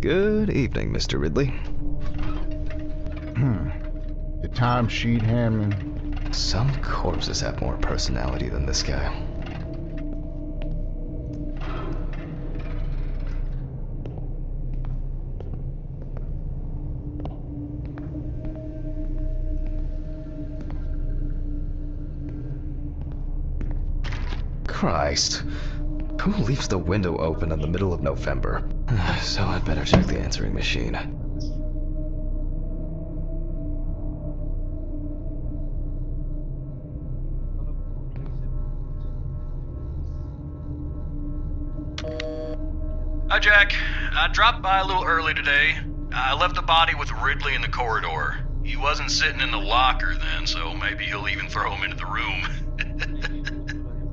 Good evening, Mr. Ridley. The timesheet handling. Some corpses have more personality than this guy. Christ. Who leaves the window open in the middle of November? So I'd better check the answering machine. Hi, Jack. I dropped by a little early today. I left the body with Ridley in the corridor. He wasn't sitting in the locker then, so maybe he'll even throw him into the room.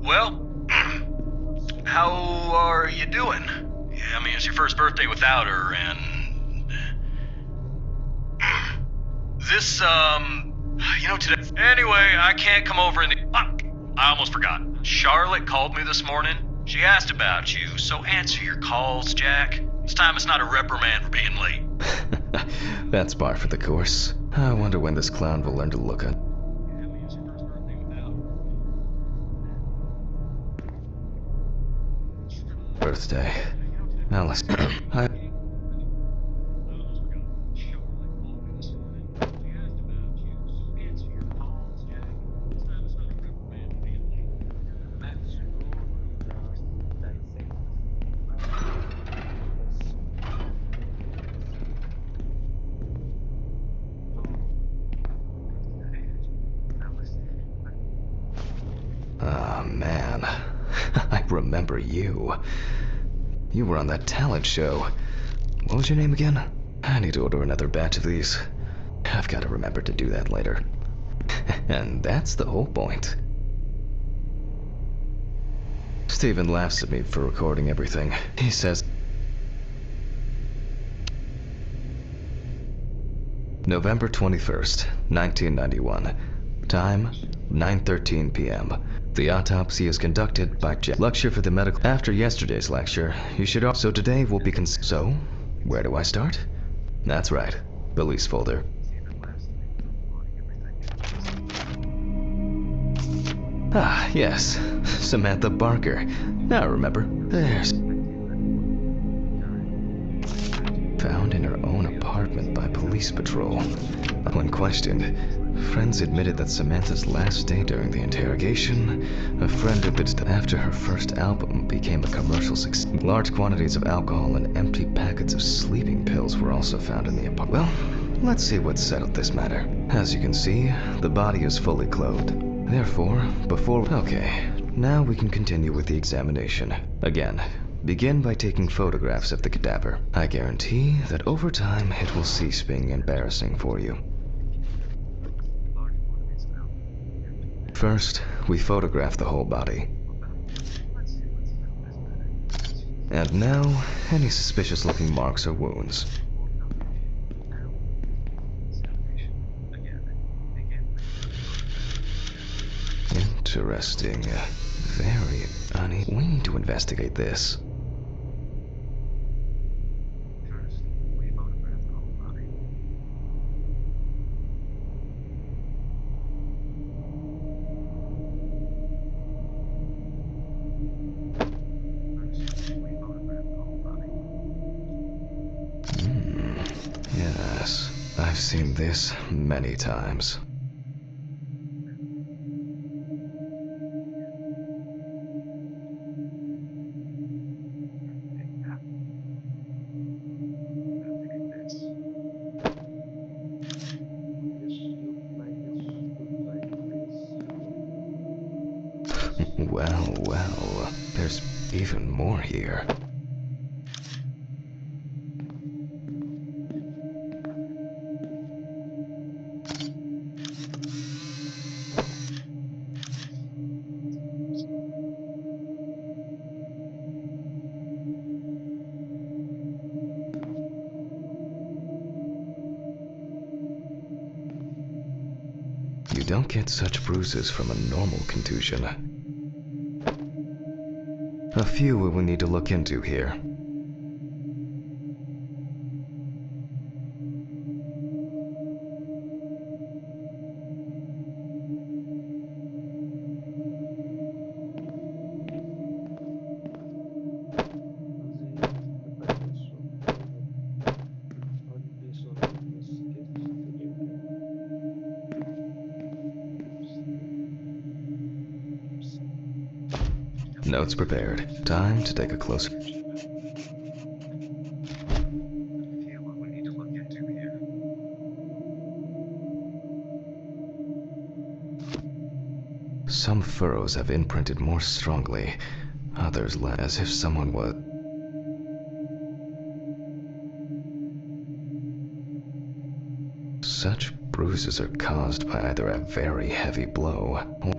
Well, how are you doing? Yeah, I mean, it's your first birthday without her, and... today... Anyway, I can't come over in the... I almost forgot. Charlotte called me this morning. She asked about you, so answer your calls, Jack. This time it's not a reprimand for being late. That's par for the course. I wonder when this clown will learn to look at. Birthday. Alice. Oh, man. I remember you. You were on that talent show. What was your name again? I need to order another batch of these. I've got to remember to do that later. And that's the whole point. Steven laughs at me for recording everything. He says... November 21st, 1991. Time, 9:13 p.m. The autopsy is conducted by lecture for the medical. After yesterday's lecture, you should also. So today will be So, where do I start? That's right, police folder. Ah, yes, Samantha Barker. Now remember, there's... Found in her own apartment by police patrol. When questioned, friends admitted that Samantha's last day during the interrogation, a friend admitted that after her first album became a commercial success, large quantities of alcohol and empty packets of sleeping pills were also found in the apartment. Well, let's see what settled this matter. As you can see, the body is fully clothed. Therefore, Okay, now we can continue with the examination. Again, begin by taking photographs of the cadaver. I guarantee that over time it will cease being embarrassing for you. First, we photograph the whole body. And now, any suspicious-looking marks or wounds. Interesting. Very uneasy. We need to investigate this. Yes, I've seen this many times. Well, there's even more here. You don't get such bruises from a normal contusion. A few we will need to look into here. Notes prepared. Time to take a closer. Some furrows have imprinted more strongly, others less, as if someone was. Such bruises are caused by either a very heavy blow or.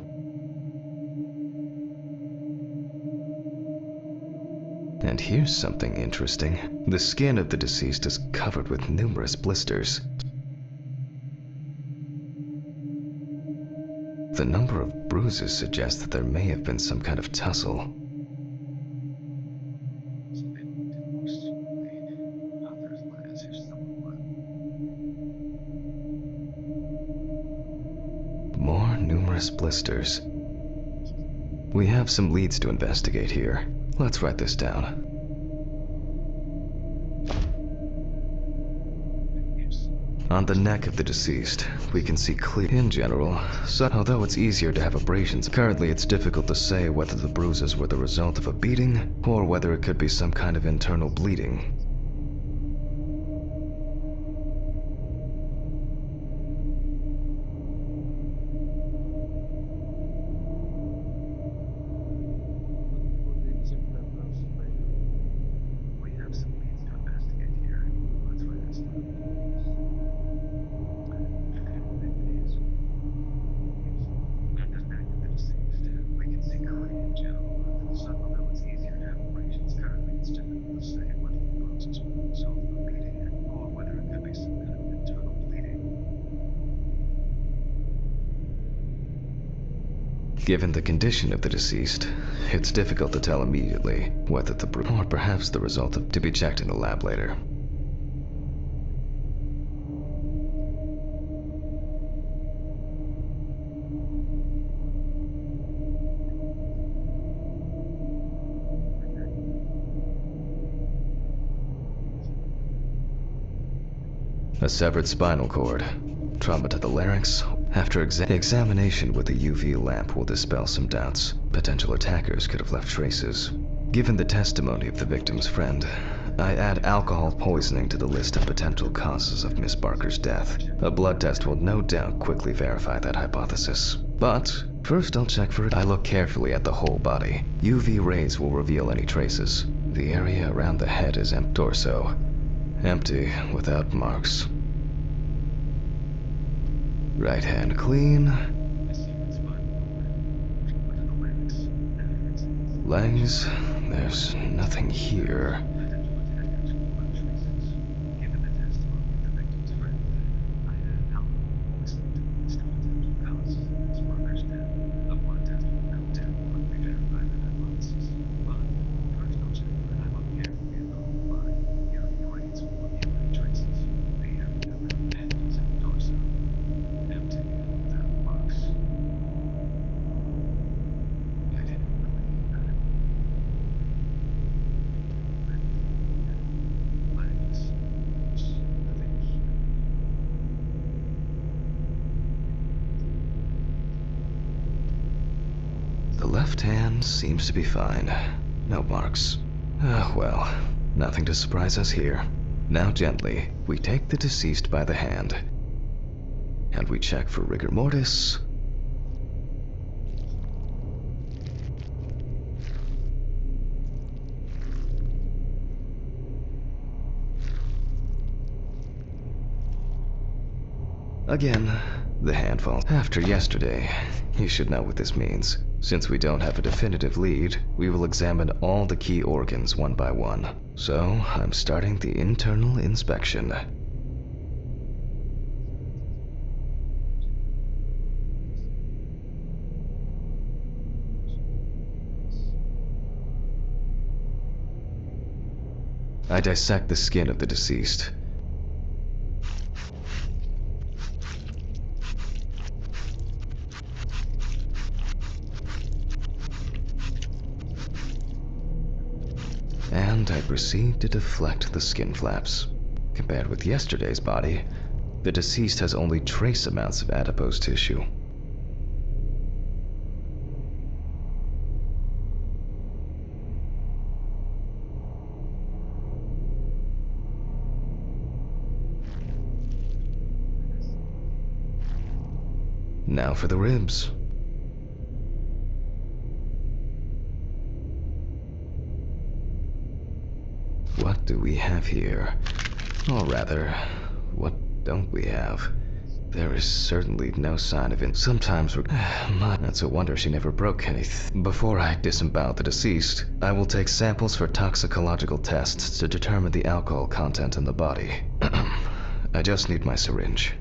And here's something interesting. The skin of the deceased is covered with numerous blisters. The number of bruises suggests that there may have been some kind of tussle. More numerous blisters. We have some leads to investigate here. Let's write this down. On the neck of the deceased, we can see clear in general, so although it's easier to have abrasions, currently it's difficult to say whether the bruises were the result of a beating or whether it could be some kind of internal bleeding. Given the condition of the deceased, it's difficult to tell immediately whether the bruise or perhaps the result of to be checked in the lab later. A severed spinal cord, trauma to the larynx. After examination with a UV lamp will dispel some doubts. Potential attackers could have left traces. Given the testimony of the victim's friend, I add alcohol poisoning to the list of potential causes of Miss Barker's death. A blood test will no doubt quickly verify that hypothesis. But first I'll check for it. I look carefully at the whole body. UV rays will reveal any traces. The area around the head is empty. Torso. Empty, without marks. Right hand clean. Legs, there's nothing here. The left hand seems to be fine. No marks. Well, nothing to surprise us here. Now gently, we take the deceased by the hand, and we check for rigor mortis. Again, the hand falls. After yesterday, you should know what this means. Since we don't have a definitive lead, we will examine all the key organs one by one. So, I'm starting the internal inspection. I dissect the skin of the deceased. And I proceed to deflect the skin flaps. Compared with yesterday's body, the deceased has only trace amounts of adipose tissue. Now for the ribs. What do we have here? Or rather, what don't we have? There is certainly no sign of it. Sometimes it's a wonder she never broke anything. Before I disembowel the deceased, I will take samples for toxicological tests to determine the alcohol content in the body. I just need my syringe.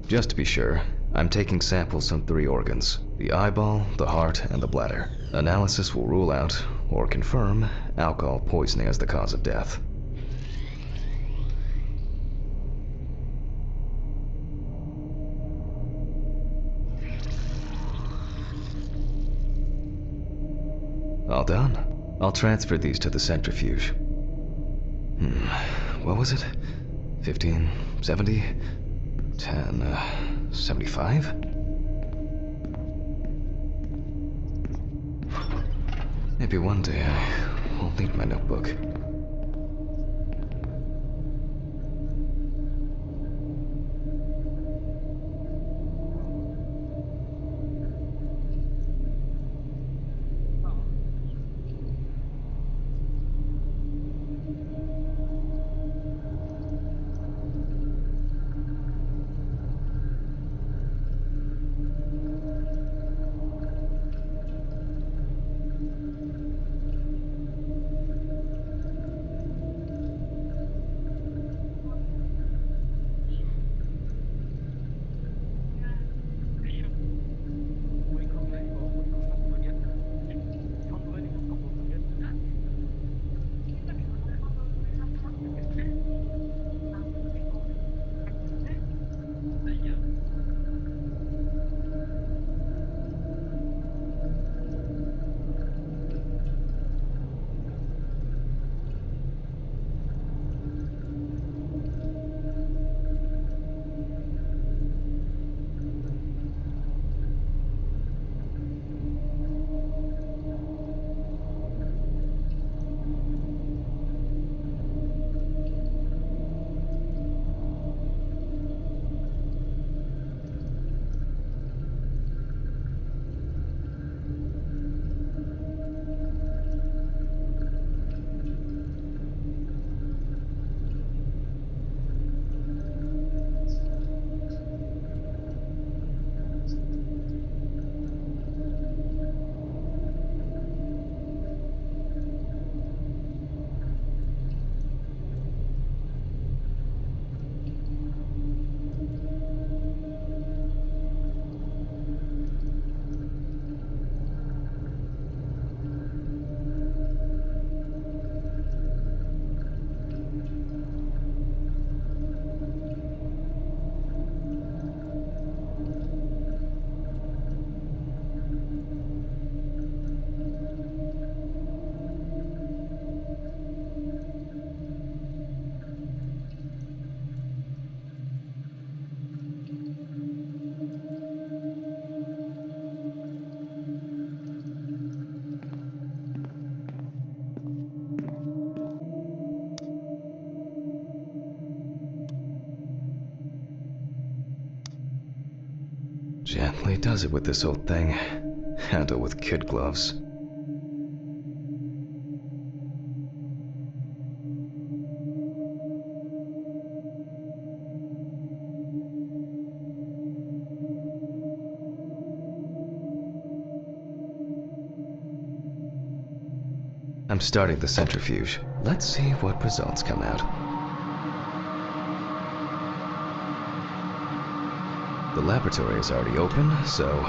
Just to be sure, I'm taking samples from 3 organs: the eyeball, the heart, and the bladder. Analysis will rule out, or confirm, alcohol poisoning as the cause of death. All done. I'll transfer these to the centrifuge. What was it? 15, 70, 10, 75? Maybe one day I will need my notebook. Gently does it with this old thing. Handle with kid gloves. I'm starting the centrifuge. Let's see what results come out. The laboratory is already open, so...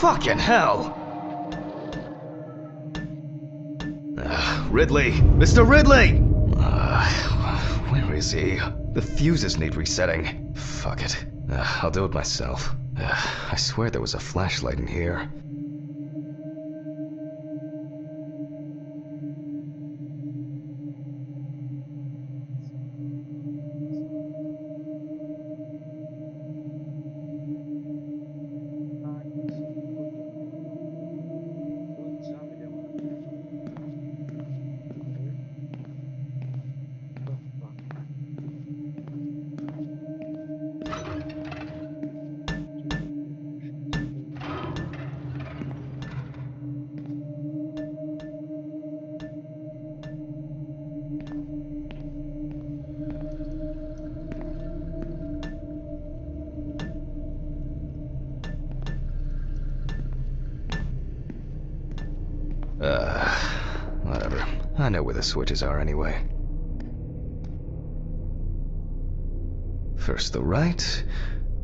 Fucking hell! Ridley! Mr. Ridley! Where is he? The fuses need resetting. Fuck it. I'll do it myself. I swear there was a flashlight in here. Whatever. I know where the switches are anyway. First the right,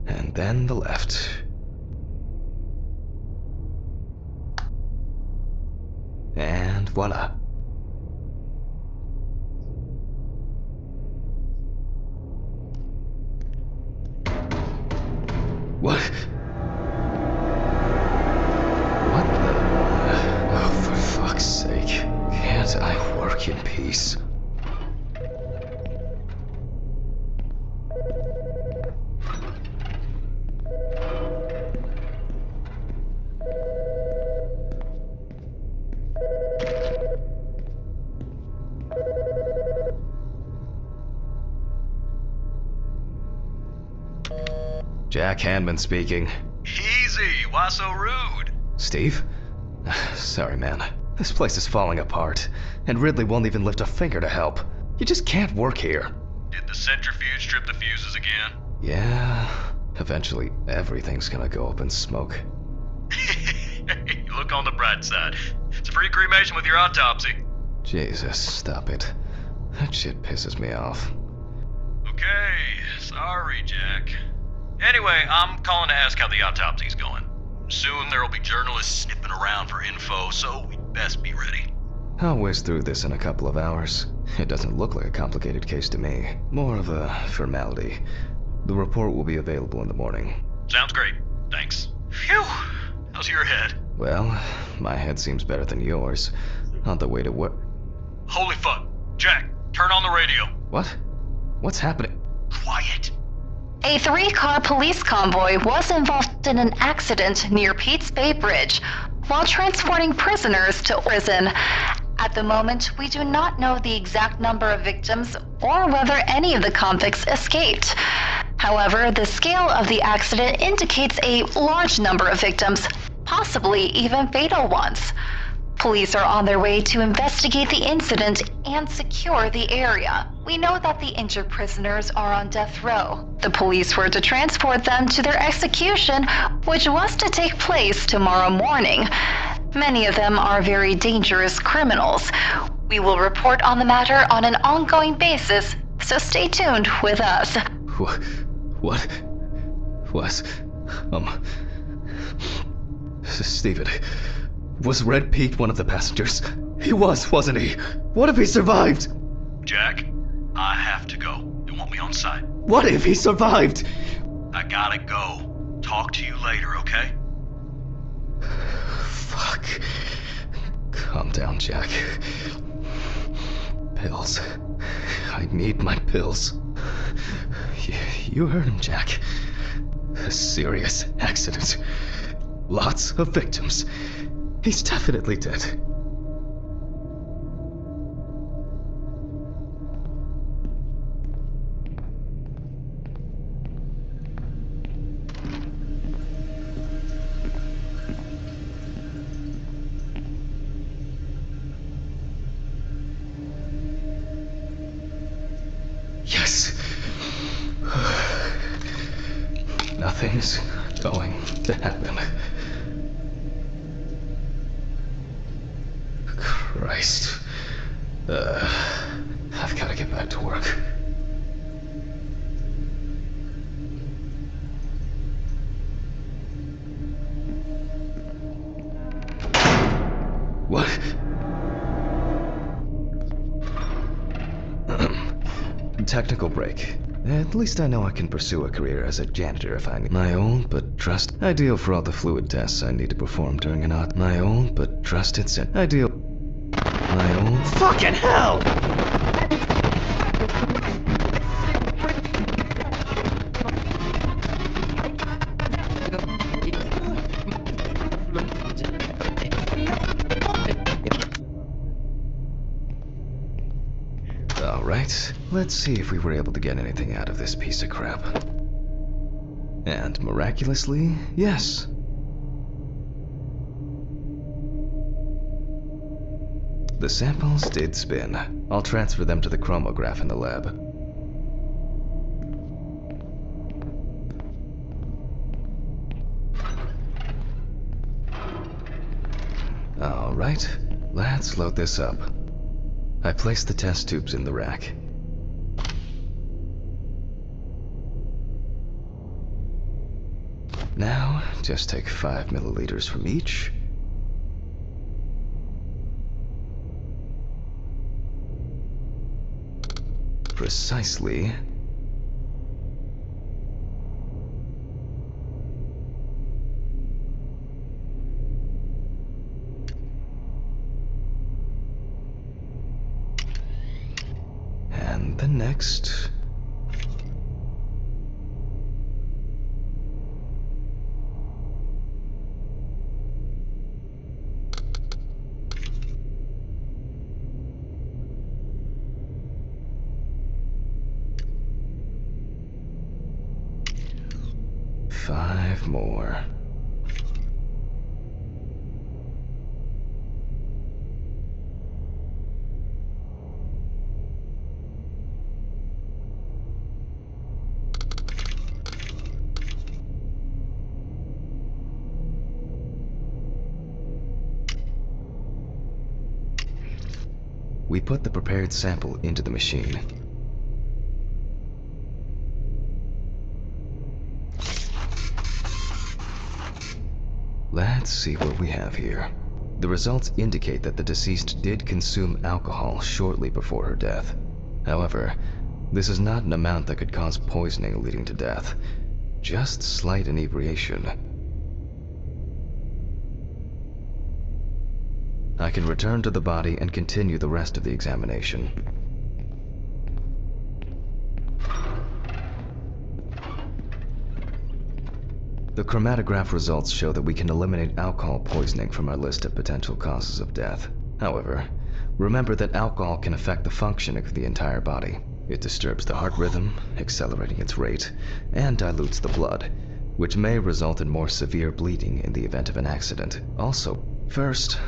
and then the left. And voila. What? What the? Oh, for fuck's sake. Can't I work in peace? Jack Hanman speaking. Easy, why so rude? Steve? Sorry, man. This place is falling apart, and Ridley won't even lift a finger to help. You just can't work here. Did the centrifuge trip the fuses again? Yeah, eventually everything's gonna go up in smoke. Look on the bright side. It's a free cremation with your autopsy. Jesus, stop it. That shit pisses me off. Okay, sorry, Jack. Anyway, I'm calling to ask how the autopsy's going. Soon there'll be journalists sniffing around for info, so we'd best be ready. I'll whiz through this in a couple of hours. It doesn't look like a complicated case to me. More of a formality. The report will be available in the morning. Sounds great. Thanks. Phew! How's your head? Well, my head seems better than yours. On the way to work. Holy fuck. Jack, turn on the radio. What? What's happening? Quiet. A 3-car police convoy was involved in an accident near Pete's Bay Bridge while transporting prisoners to prison. At the moment, we do not know the exact number of victims or whether any of the convicts escaped. However, the scale of the accident indicates a large number of victims, possibly even fatal ones. Police are on their way to investigate the incident and secure the area. We know that the injured prisoners are on death row. The police were to transport them to their execution, which was to take place tomorrow morning. Many of them are very dangerous criminals. We will report on the matter on an ongoing basis, so stay tuned with us. What? Steven, was Red Pete one of the passengers? He was, wasn't he? What if he survived? Jack, I have to go. They want me on site. What if he survived? I gotta go. Talk to you later, okay? Fuck. Calm down, Jack. Pills. I need my pills. You heard him, Jack. A serious accident. Lots of victims. He's definitely dead. Yes. Nothing's going to happen. Christ. I've got to get back to work. What? Technical break. At least I know I can pursue a career as a janitor if I need. My old but trusted. Ideal for all the fluid tests I need to perform during an My old but trusted Ideal. My own fucking hell! Alright, let's see if we were able to get anything out of this piece of crap. And miraculously, yes. The samples did spin. I'll transfer them to the chromograph in the lab. All right, Let's load this up. I placed the test tubes in the rack. Now, just take 5 milliliters from each. Precisely. And the next. Five more. We put the prepared sample into the machine. Let's see what we have here. The results indicate that the deceased did consume alcohol shortly before her death. However, this is not an amount that could cause poisoning leading to death, just slight inebriation. I can return to the body and continue the rest of the examination. The chromatograph results show that we can eliminate alcohol poisoning from our list of potential causes of death. However, remember that alcohol can affect the functioning of the entire body. It disturbs the heart rhythm, accelerating its rate, and dilutes the blood, which may result in more severe bleeding in the event of an accident. Also, first,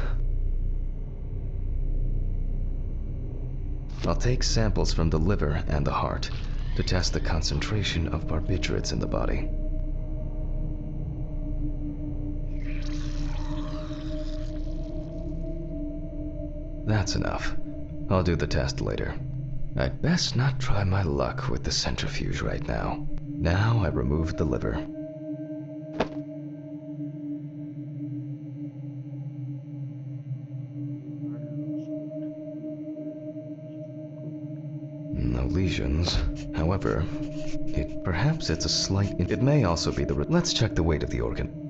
I'll take samples from the liver and the heart to test the concentration of barbiturates in the body. That's enough. I'll do the test later. I'd best not try my luck with the centrifuge right now. Now I remove the liver. No lesions. However, perhaps it's a slight... It may also be the... Let's check the weight of the organ.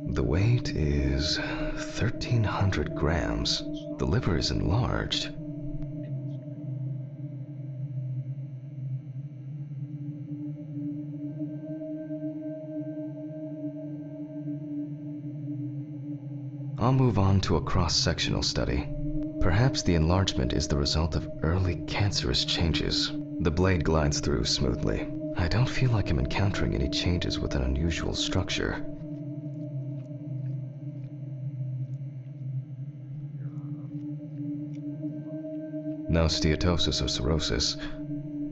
The weight is 1,300 grams. The liver is enlarged. I'll move on to a cross-sectional study. Perhaps the enlargement is the result of early cancerous changes. The blade glides through smoothly. I don't feel like I'm encountering any changes with an unusual structure. No steatosis or cirrhosis.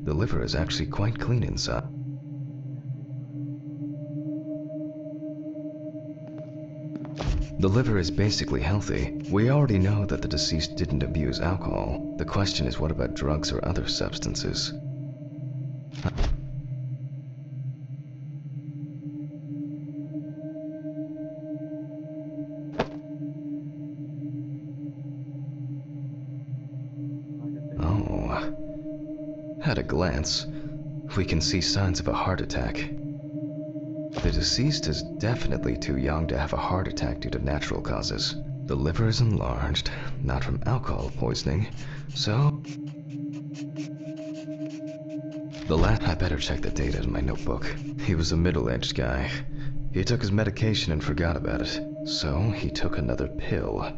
The liver is actually quite clean inside. The liver is basically healthy. We already know that the deceased didn't abuse alcohol. The question is, what about drugs or other substances? At a glance, we can see signs of a heart attack. The deceased is definitely too young to have a heart attack due to natural causes. The liver is enlarged, not from alcohol poisoning, so... I better check the data in my notebook. He was a middle-aged guy. He took his medication and forgot about it, so he took another pill.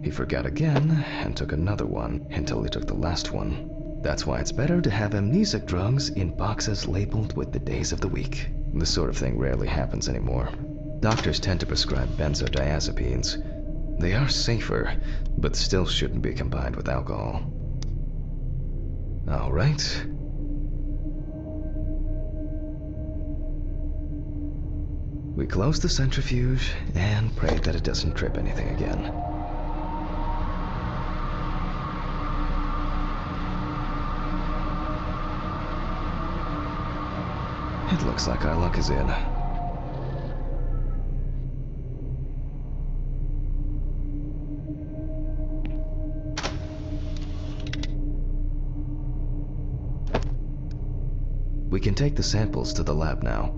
He forgot again and took another one until he took the last one. That's why it's better to have amnesic drugs in boxes labeled with the days of the week. This sort of thing rarely happens anymore. Doctors tend to prescribe benzodiazepines. They are safer, but still shouldn't be combined with alcohol. All right. We close the centrifuge and pray that it doesn't trip anything again. It looks like our luck is in. We can take the samples to the lab now.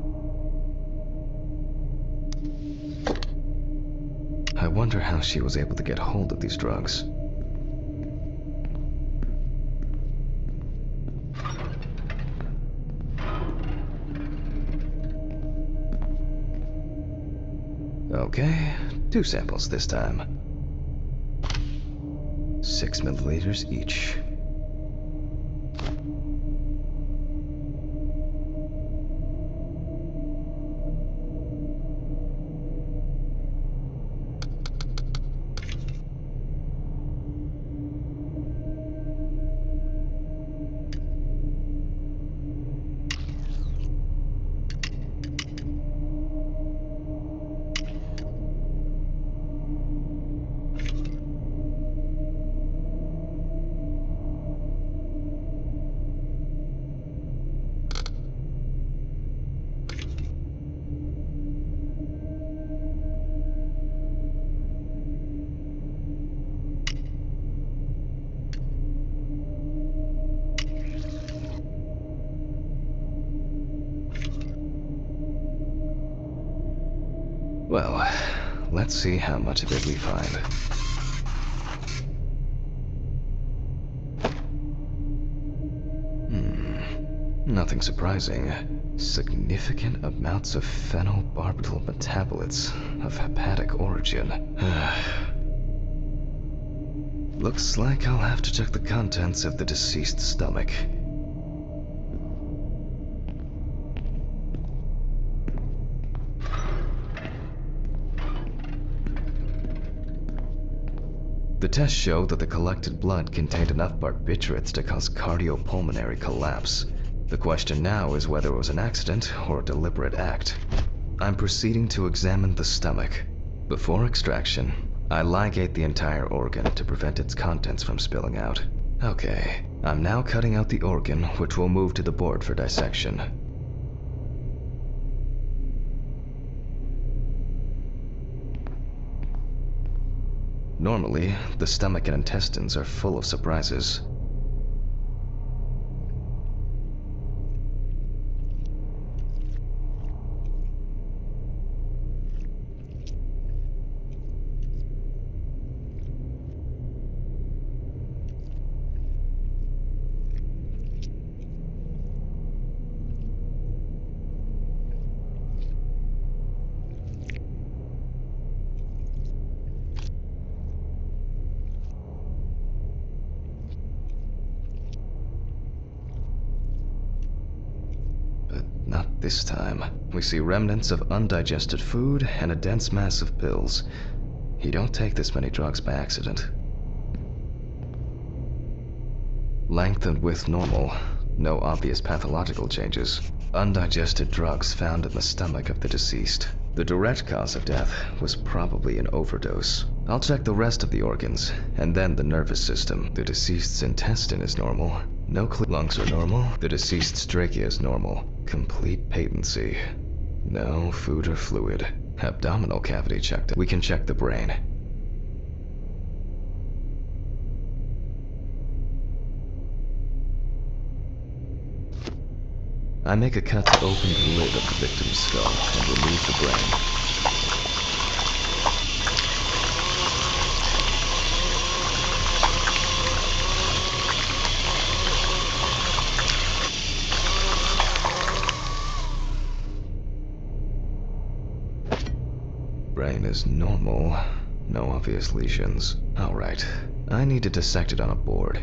I wonder how she was able to get hold of these drugs. Okay, 2 samples this time. 6 milliliters each. Well, let's see how much of it we find. Nothing surprising. Significant amounts of phenobarbital metabolites of hepatic origin. Looks like I'll have to check the contents of the deceased's stomach. The tests showed that the collected blood contained enough barbiturates to cause cardiopulmonary collapse. The question now is whether it was an accident or a deliberate act. I'm proceeding to examine the stomach. Before extraction, I ligate the entire organ to prevent its contents from spilling out. Okay, I'm now cutting out the organ, which will move to the board for dissection. Normally, the stomach and intestines are full of surprises. Not this time. We see remnants of undigested food and a dense mass of pills. You don't take this many drugs by accident. Length and width normal. No obvious pathological changes. Undigested drugs found in the stomach of the deceased. The direct cause of death was probably an overdose. I'll check the rest of the organs, and then the nervous system. The deceased's intestine is normal. No lungs are normal. The deceased's trachea is normal. Complete patency. No food or fluid. Abdominal cavity checked. We can check the brain. I make a cut to open the lid of the victim's skull and remove the brain. Brain is normal. No obvious lesions. Alright. I need to dissect it on a board.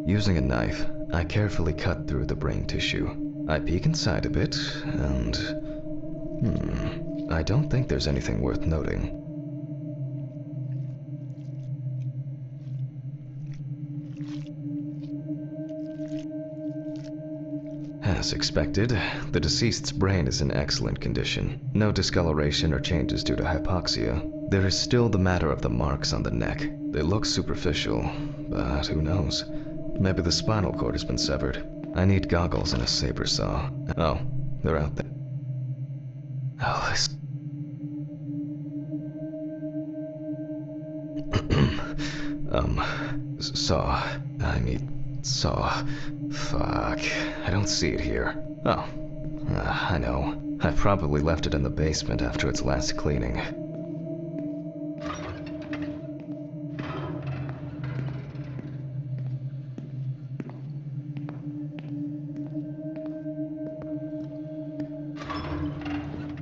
Using a knife, I carefully cut through the brain tissue. I peek inside a bit, and... I don't think there's anything worth noting. As expected, the deceased's brain is in excellent condition. No discoloration or changes due to hypoxia. There is still the matter of the marks on the neck. They look superficial, but who knows? Maybe the spinal cord has been severed. I need goggles and a saber saw. Oh, they're out there. Alice. Saw. I need saw. Fuck. I don't see it here. Oh. I know. I probably left it in the basement after its last cleaning.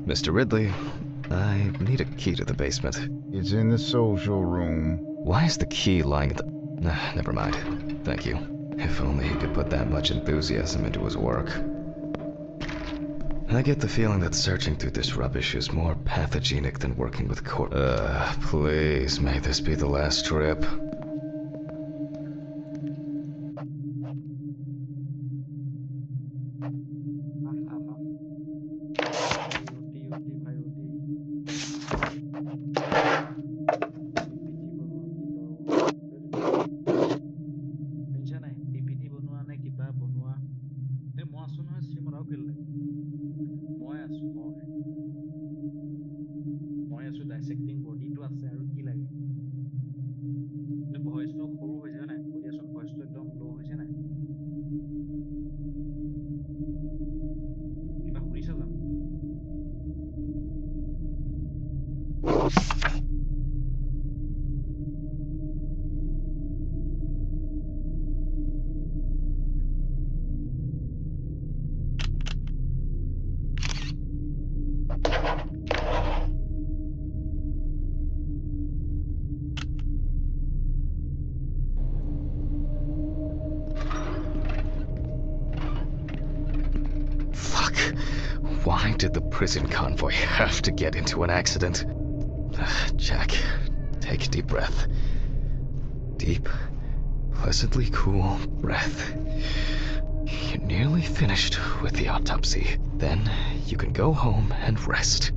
Mr. Ridley, I need a key to the basement. It's in the social room. Why is the key lying at the... never mind. Thank you. If only he could put that much enthusiasm into his work. I get the feeling that searching through this rubbish is more pathogenic than working with please, may this be the last trip. Why did the prison convoy have to get into an accident? Jack, take a deep breath. Deep, pleasantly cool breath. You're nearly finished with the autopsy. Then you can go home and rest.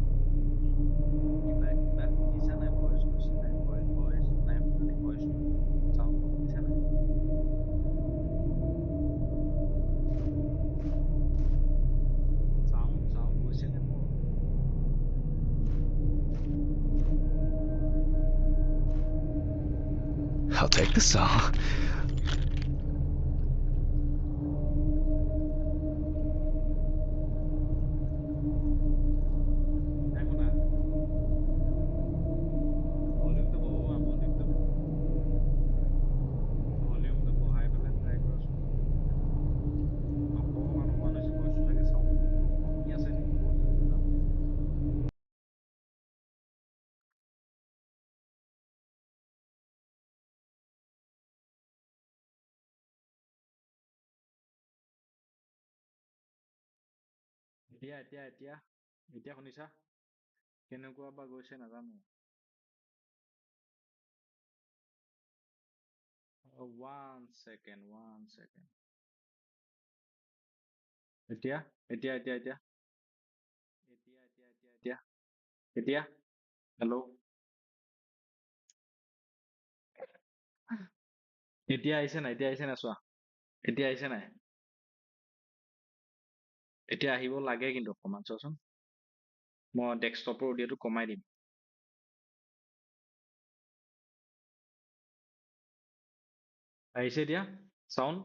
I'll take the saw. এতিয়া শুনিছা? কেনেকুৱা বা গৈছে নাজানো। One second. এতিয়া এতিয়া এতিয়া এতিয়া এতিয়া এতিয়া এতিয়া এতিয়া হেল্ল' এতিয়া আহিছে নাই? এতিয়া আহিছে নাই চোৱা? এতিয়া আহিছে নাই? এতিয়া আহিব লাগে কিন্তু অকমান চোৱাচোন। মই ডেস্কটপৰ অডিঅ'টো কমাই দিম। আহিছে এতিয়া চাউণ্ড?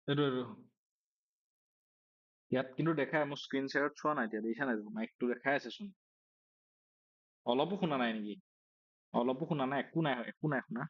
এইটো ইয়াত কিন্তু দেখাই, মোৰ স্ক্ৰীন শ্বেয়াৰত চোৱা নাই এতিয়া, দেখিছা নাই? মাইকটো দেখাই আছে চোন। অলপো শুনা নাই নেকি? অলপো শুনা নাই? একো নাই শুনা।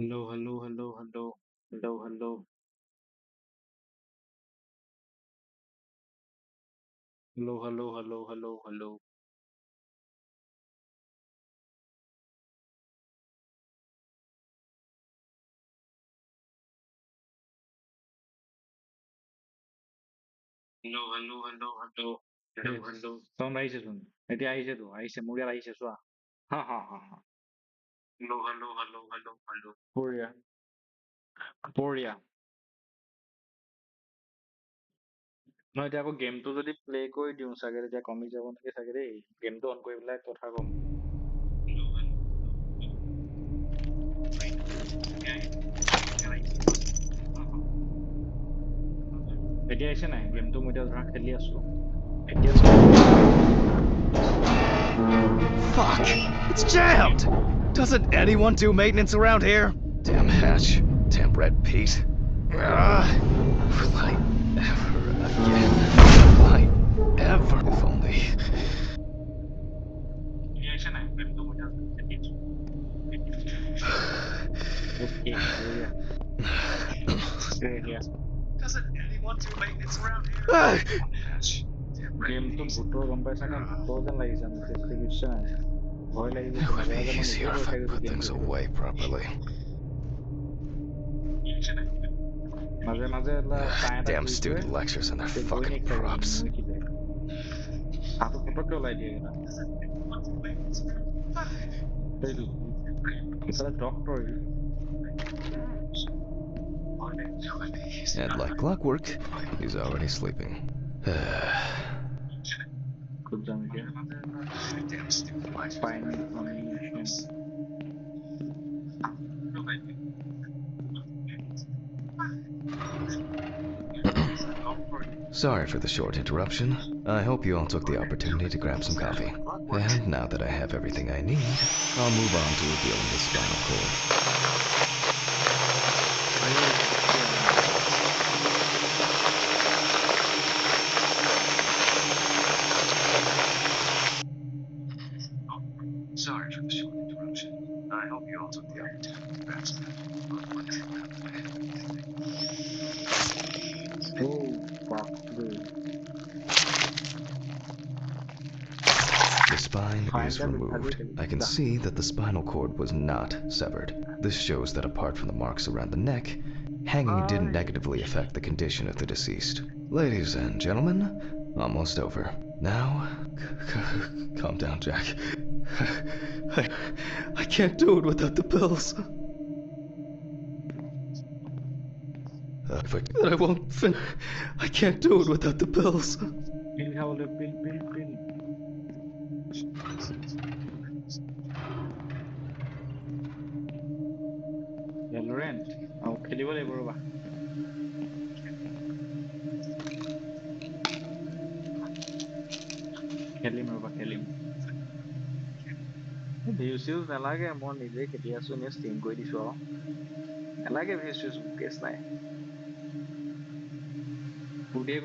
Hello, hello, hello, hello, hello, hello, hello, hello, hello, hello, hello. Hello, hello, hello, hello, hello, hello. Sound আহিছে চোন এতিয়া আহিছেতো আহিছে মোৰ ইয়াত আহিছে চোৱা হা হা হা হা hello hello hello hello hello বঢ়িয়া বঢ়িয়া মই এতিয়া আকৌ গেমটো যদি প্লে কৰি দিওঁ চাগে তেতিয়া কমি যাব নেকি চাগে দেই গেমটো অন কৰি পেলাই কথা কম এতিয়া আহিছে নাই গেমটো মই এতিয়া ধৰা খেলি আছো এতিয়া Fuck! It's jammed! Doesn't anyone do maintenance around here? Damn hatch. Damn red Pete. Light ever again. Light ever. If only. এতিয়া আহিছে নাই গেমটো মই এতিয়া খেলি আছো ওকে বঢ়িয়া বঢ়িয়া Doesn't anyone do maintenance around here? গেমটো ভূতৰ গম পাইছা নে ভূতৰ যেন লাগিছে মোৰ ফেচটো বুজিছা নাই ভয় লাগি It গৈছে would মাজে be মাজে মই নিজে easier ভয় if I খাই গৈছো put গেমটো things খেলি away properly. মাজে মাজে চাই এটা Damn ঘূৰি ফুৰে student lectures and their তেতিয়া গৈ fucking নাথাকে মানে props. মই সিজাই হাতটো পটককে ওলাই দিয়ে এটা সেইটো ইফালে doctor And like clockwork, he's already sleeping. ক'ত যাম এতিয়া find information Sorry for the short interruption. I hope you all took the opportunity to grab some coffee. And now that I have everything I need, I'll move on to revealing the spinal cord. Sorry for the short interruption. I hope you all took the opportunity to grab some coffee. oh fuck dude The spine find is them removed. I can see that the spinal cord was not severed. This shows that apart from the marks around the neck, hanging didn't negatively affect the condition of the deceased. Ladies and gentlemen, almost over. Now, calm down, Jack. I can't do it without the pills. I won't fin. I can't do it without the pills. pill খাবলৈ pill Valorant খেলিব লাগিব ৰবা খেলিম views চিউজ নালাগে মই নিজে খেলি আছো এনেই ষ্ট্ৰীম কৰি দিছো আৰু নালাগে ভিউজ চিউজ কেছ নাই ফূৰ্তিয়ে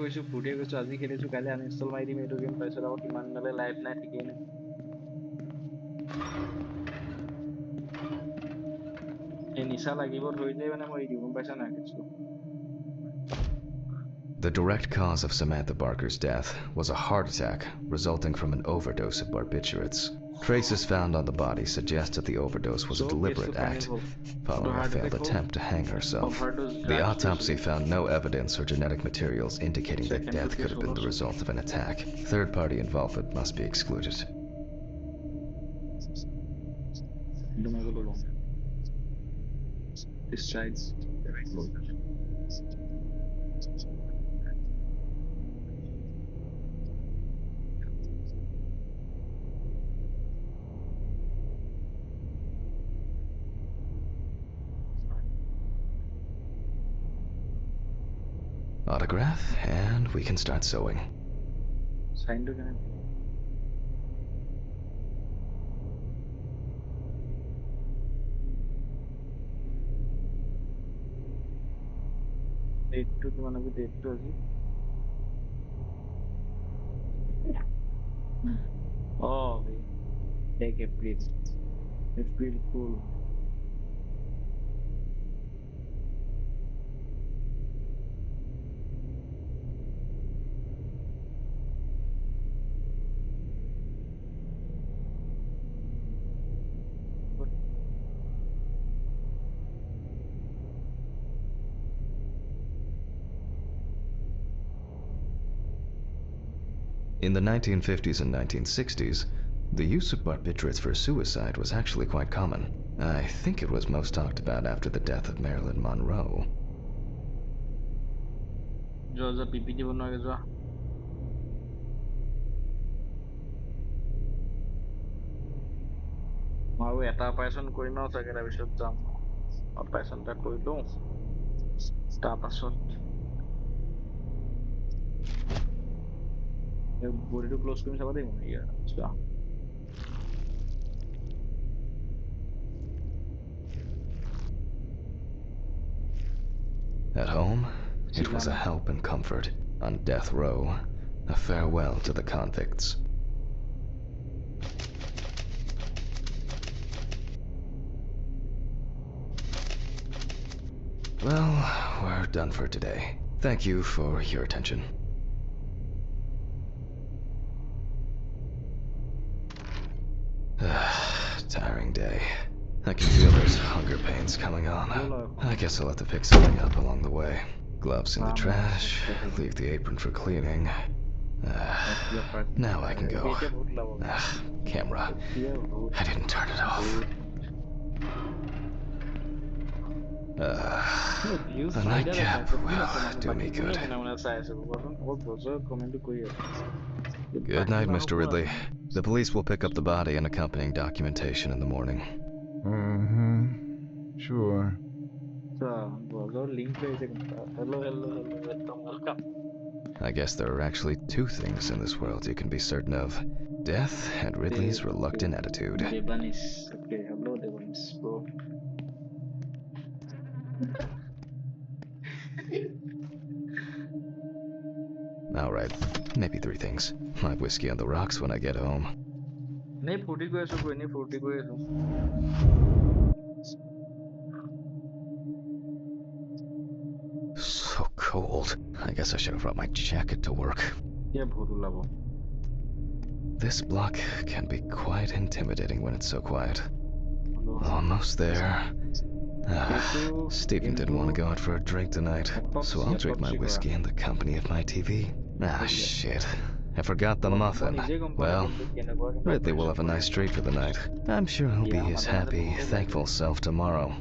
কৈছো আজি খেলিছো কাইলৈ আনইনষ্টল মাৰি দিম এইটো গেম তাৰপিছত আকৌ কিমান দিনলৈ লাইভ নাই ঠিকেই নাই এই নিচা লাগিব ধৰিলেই মানে মই এৰি দিওঁ গম পাইছা নাই কিছু The direct cause of Samantha Barker's death was a heart attack resulting from an overdose of barbiturates. Traces found on the body suggest that the overdose was a deliberate act, following a failed attempt to hang herself. The autopsy found no evidence or genetic materials indicating that death could have been the result of an attack. Third-party involvement must be excluded. Discharge. Autograph, and we can start sewing. Sign to can date to কিমান আজি date to আজি oh take April April Fool In the 1950s and 1960s, the use of barbiturates for suicide was actually quite common. I think it was most talked about after the death of Marilyn Monroe. Georgia PPT बनवाएगा जो मारो এটা operation কৰিম আৰু চাগে তাৰপিছত যাম operation এটা কৰি লওঁ তাৰপাছত বডিটো ক্লোজ কৰিম চাব দেই মই চোৱা At home, it was a help and comfort. On death row, a farewell to the convicts. Well, we're done for today. Thank you for your attention. Tiring day. I can feel those hunger pains coming on. I guess I'll have to pick something up along the way. Gloves in the trash, leave the apron for cleaning. Now I can go. Camera. I didn't turn it off. A nightcap will do me good. Good night, Mr. Ridley. The police will pick up the body and accompanying documentation in the morning. Sure. I guess there are actually two things in this world you can be certain of. Death and Ridley's reluctant attitude. Okay, hello Devanis, bro. Alright, maybe three things. My whiskey on the rocks when I get home. So cold. I guess I should have brought my jacket to work. This block can be quite intimidating when it's so quiet. Almost there. Stephen didn't want to go out for a drink tonight, so I'll drink my whiskey in the company of my TV. Shit. I forgot the muffin. Well, Ridley will have a nice treat for the night. I'm sure he'll be his happy, thankful self tomorrow.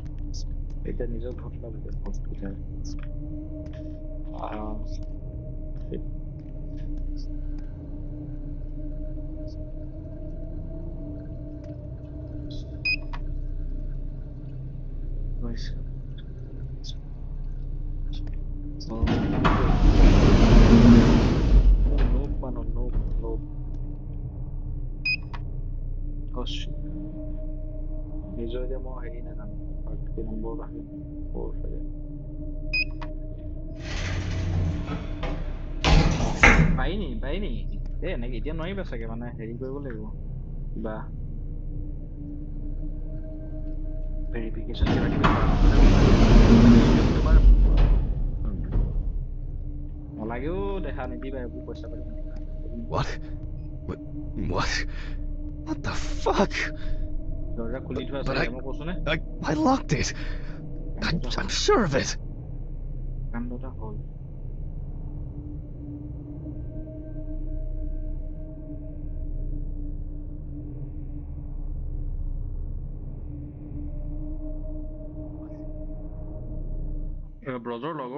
পাইনি এনেকে এতিয়া নোৱাৰিবা চাগে মানে হেৰি কৰিব লাগিব কিবা ভেৰিফিকেশ্যন কিবা কিবি তোমাৰ নালাগেও দেখা নিদিবা এইবোৰ পইচা পাতি What? What the fuck? দৰজা খুলি থোৱা আছে মই কৈছো নে I locked it. I'm sure of it. কামটা হ'ল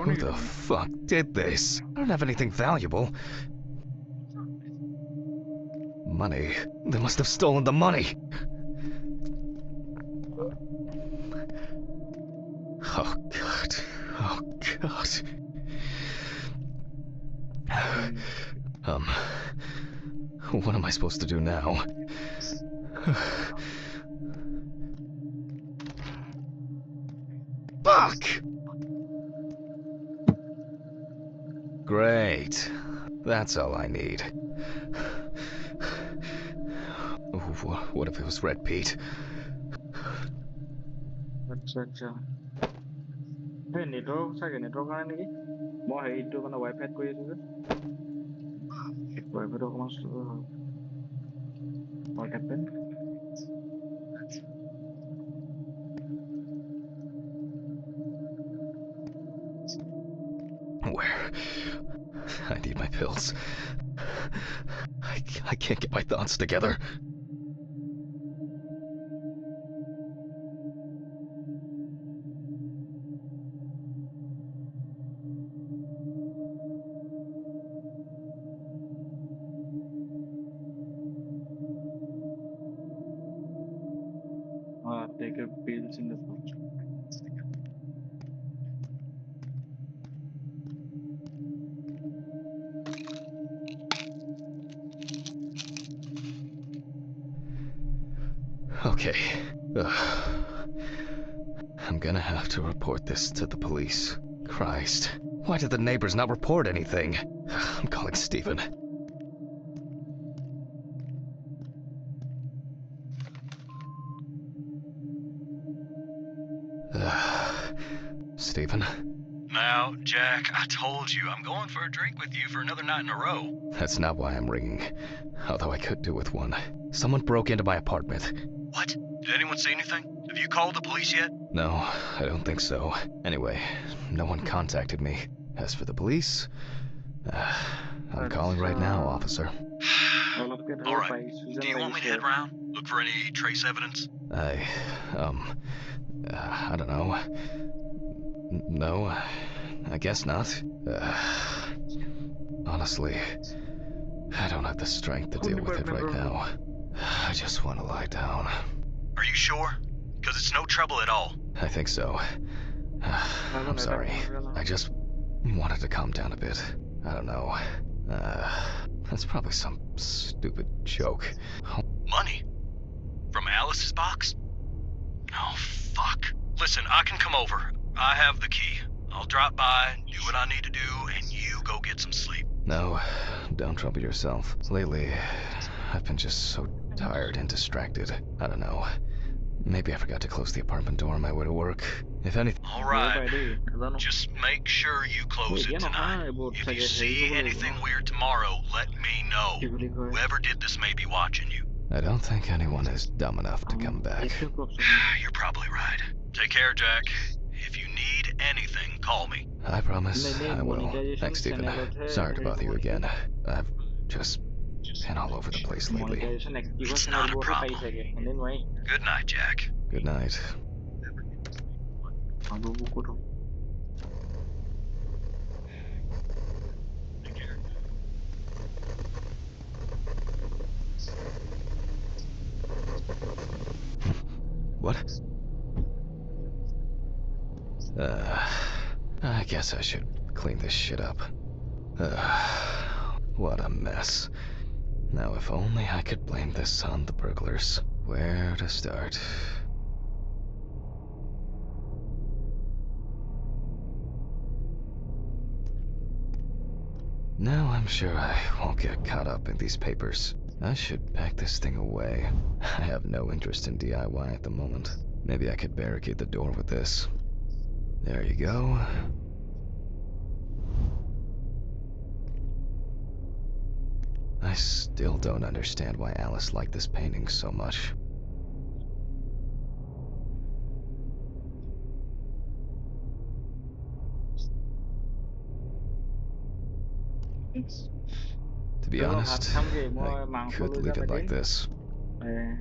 Who the fuck did this? I don't have anything valuable. Money. They must have stolen the money. Oh God. Oh God. What am I supposed to do now? Fuck! Great. That's all I need. What if it was Red Pete? আচ্ছা এই network চাগে network কাৰণে নেকি মই হেৰিটো মানে ৱাইফাইত কৰি আছো যে ৱাইফাইটো অকণমান শ্ল' হয় What happened? Where? I need my pills. I can't get my thoughts together. Take your pills in the fridge. Okay. I'm gonna have to report this to the police. Christ. Why did the neighbors not report anything? I'm calling Stephen. Stephen? Now, Jack, I told you I'm going for a drink with you for another night in a row. That's not why I'm ringing. Although I could do with one. Someone broke into my apartment. What? Did anyone see anything? Have you called the police yet? No, I don't think so. Anyway, no one contacted me. As for the police, I'm calling right now, officer. All right. Do you want me to head around? Look for any trace evidence? I don't know. No, I guess not. Honestly, I don't have the strength to deal with it right now. I just want to lie down. Are you sure? Because it's no trouble at all. I think so. I'm sorry. I just wanted to calm down a bit. I don't know. That's probably some stupid joke. Money? From Alice's box? Oh, fuck. Listen, I can come over. I have the key. I'll drop by, do what I need to do, and you go get some sleep. No, don't trouble yourself. Lately, I've been just so tired and distracted. I don't know. Maybe I forgot to close the apartment door on my way to work. If anything... All right. Just make sure you close it tonight. If you see anything weird tomorrow, let me know. Whoever did this may be watching you. I don't think anyone is dumb enough to come back. You're probably right. Take care, Jack. If you need anything, call me. I promise I will. Thanks, Stephen. Sorry to bother you again. I've just been all over the place lately. It's not a problem. Good night, Jack. Good night. What? I guess I should clean this shit up. What a mess. Now if only I could blame this on the burglars. Where to start? Now I'm sure I won't get caught up in these papers. I should pack this thing away. I have no interest in DIY at the moment. Maybe I could barricade the door with this. There you go. I still don't understand why Alice liked this painting so much. To be honest, I could leave it like this. I'm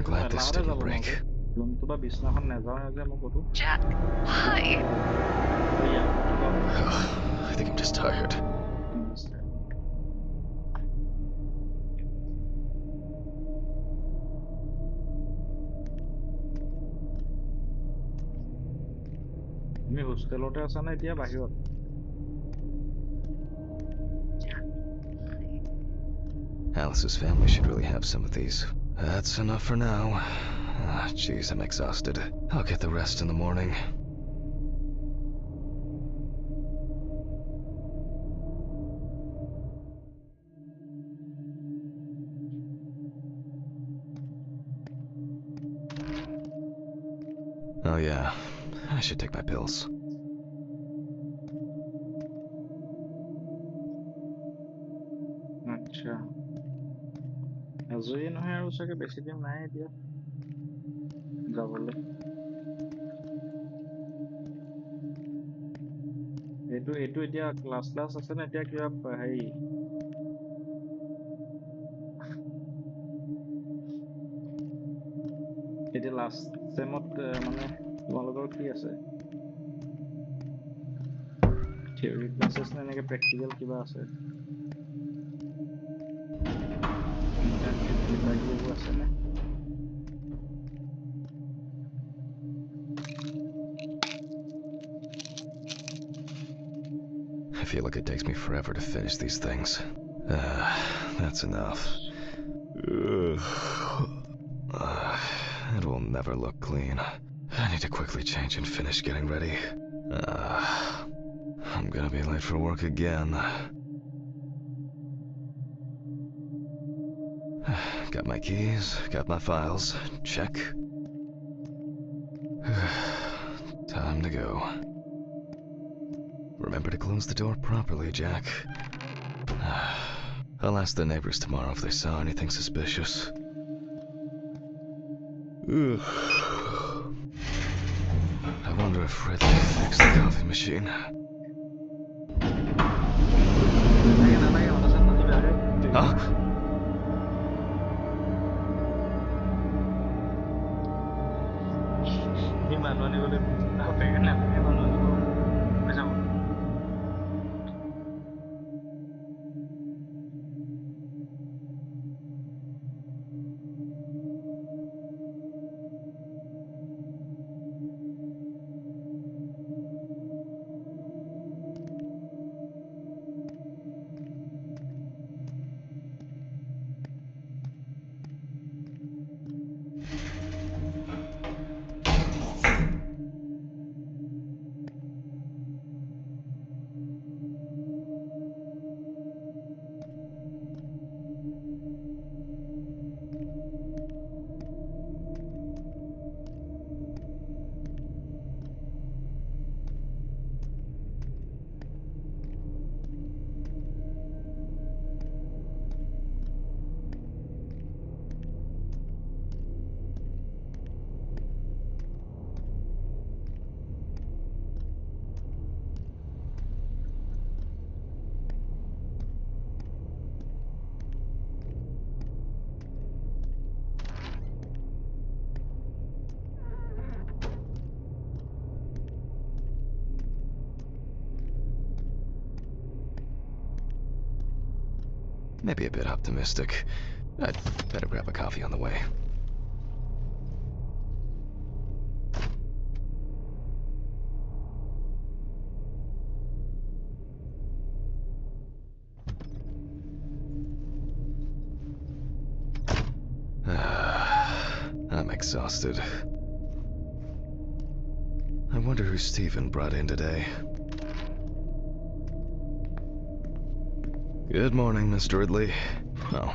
glad this didn't break. Jack, why? I think I'm just tired. তুমি হোষ্টেলতে আছা নে এতিয়া বাহিৰত? Alice's family should really have some of these. That's enough for now. Jeez, I'm exhausted. I'll get the rest in the morning. Oh yeah, I should take my pills. আচ্ছা আজৰি নহয় আৰু চাগে বেছি দিন নাই এতিয়া যাবলৈ। এইটো এতিয়া ক্লাছ আছে নে এতিয়া কিবা হেৰি এতিয়া লাষ্ট চেমত মানে তোমালোকৰ কি আছে থিয়ৰি ক্লাছেছ নে এনেকে প্ৰেক্টিকেল কিবা আছে ইণ্টাৰ্ণশ্বিপ কিবা কিবি এইবোৰ আছে নে I feel like it takes me forever to finish these things. That's enough. It will never look clean. I need to quickly change and finish getting ready. I'm gonna be late for work again. Got my keys, got my files. Check. Time to go. Remember to close the door properly, Jack. I'll ask the neighbors tomorrow if they saw anything suspicious. I wonder if Ridley fixed the coffee machine. Huh? Maybe a bit optimistic. I'd better grab a coffee on the way. I'm exhausted. I wonder who Stephen brought in today. Good morning, Mr. Ridley. Oh,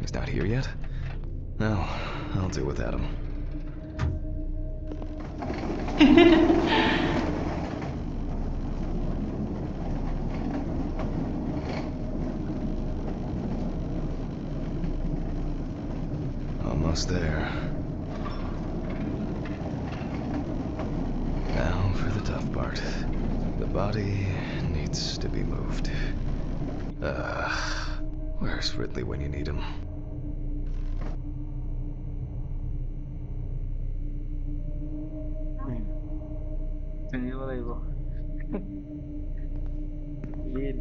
he's not here yet? No, I'll do without him. Almost there. Now for the tough part. The body needs to be moved. Where's Ridley when you need him?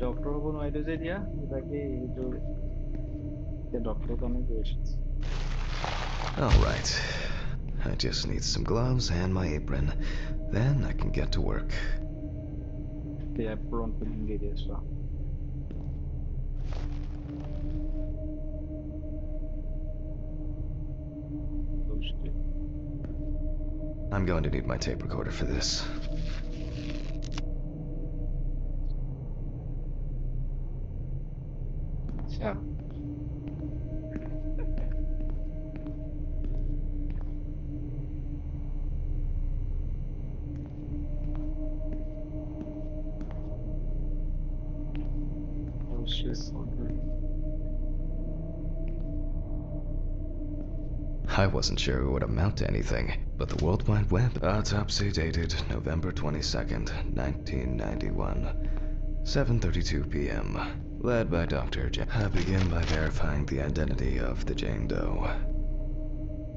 Doctor হ'ব নোৱাৰিলো যে এতিয়া তাকে এইটো ডক্টৰৰ কাৰণে গৈছো All right. I just need some gloves and my apron. Then I can get to work. এতিয়া পুৰণ পিন্ধি দি আছো I'm going to need my tape recorder for this. আচ্ছা I wasn't sure it would amount to anything, but the World Wide Web. Autopsy dated November 22nd, 1991. 7:32 p.m. Led by Dr. J. I begin by verifying the identity of the Jane Doe.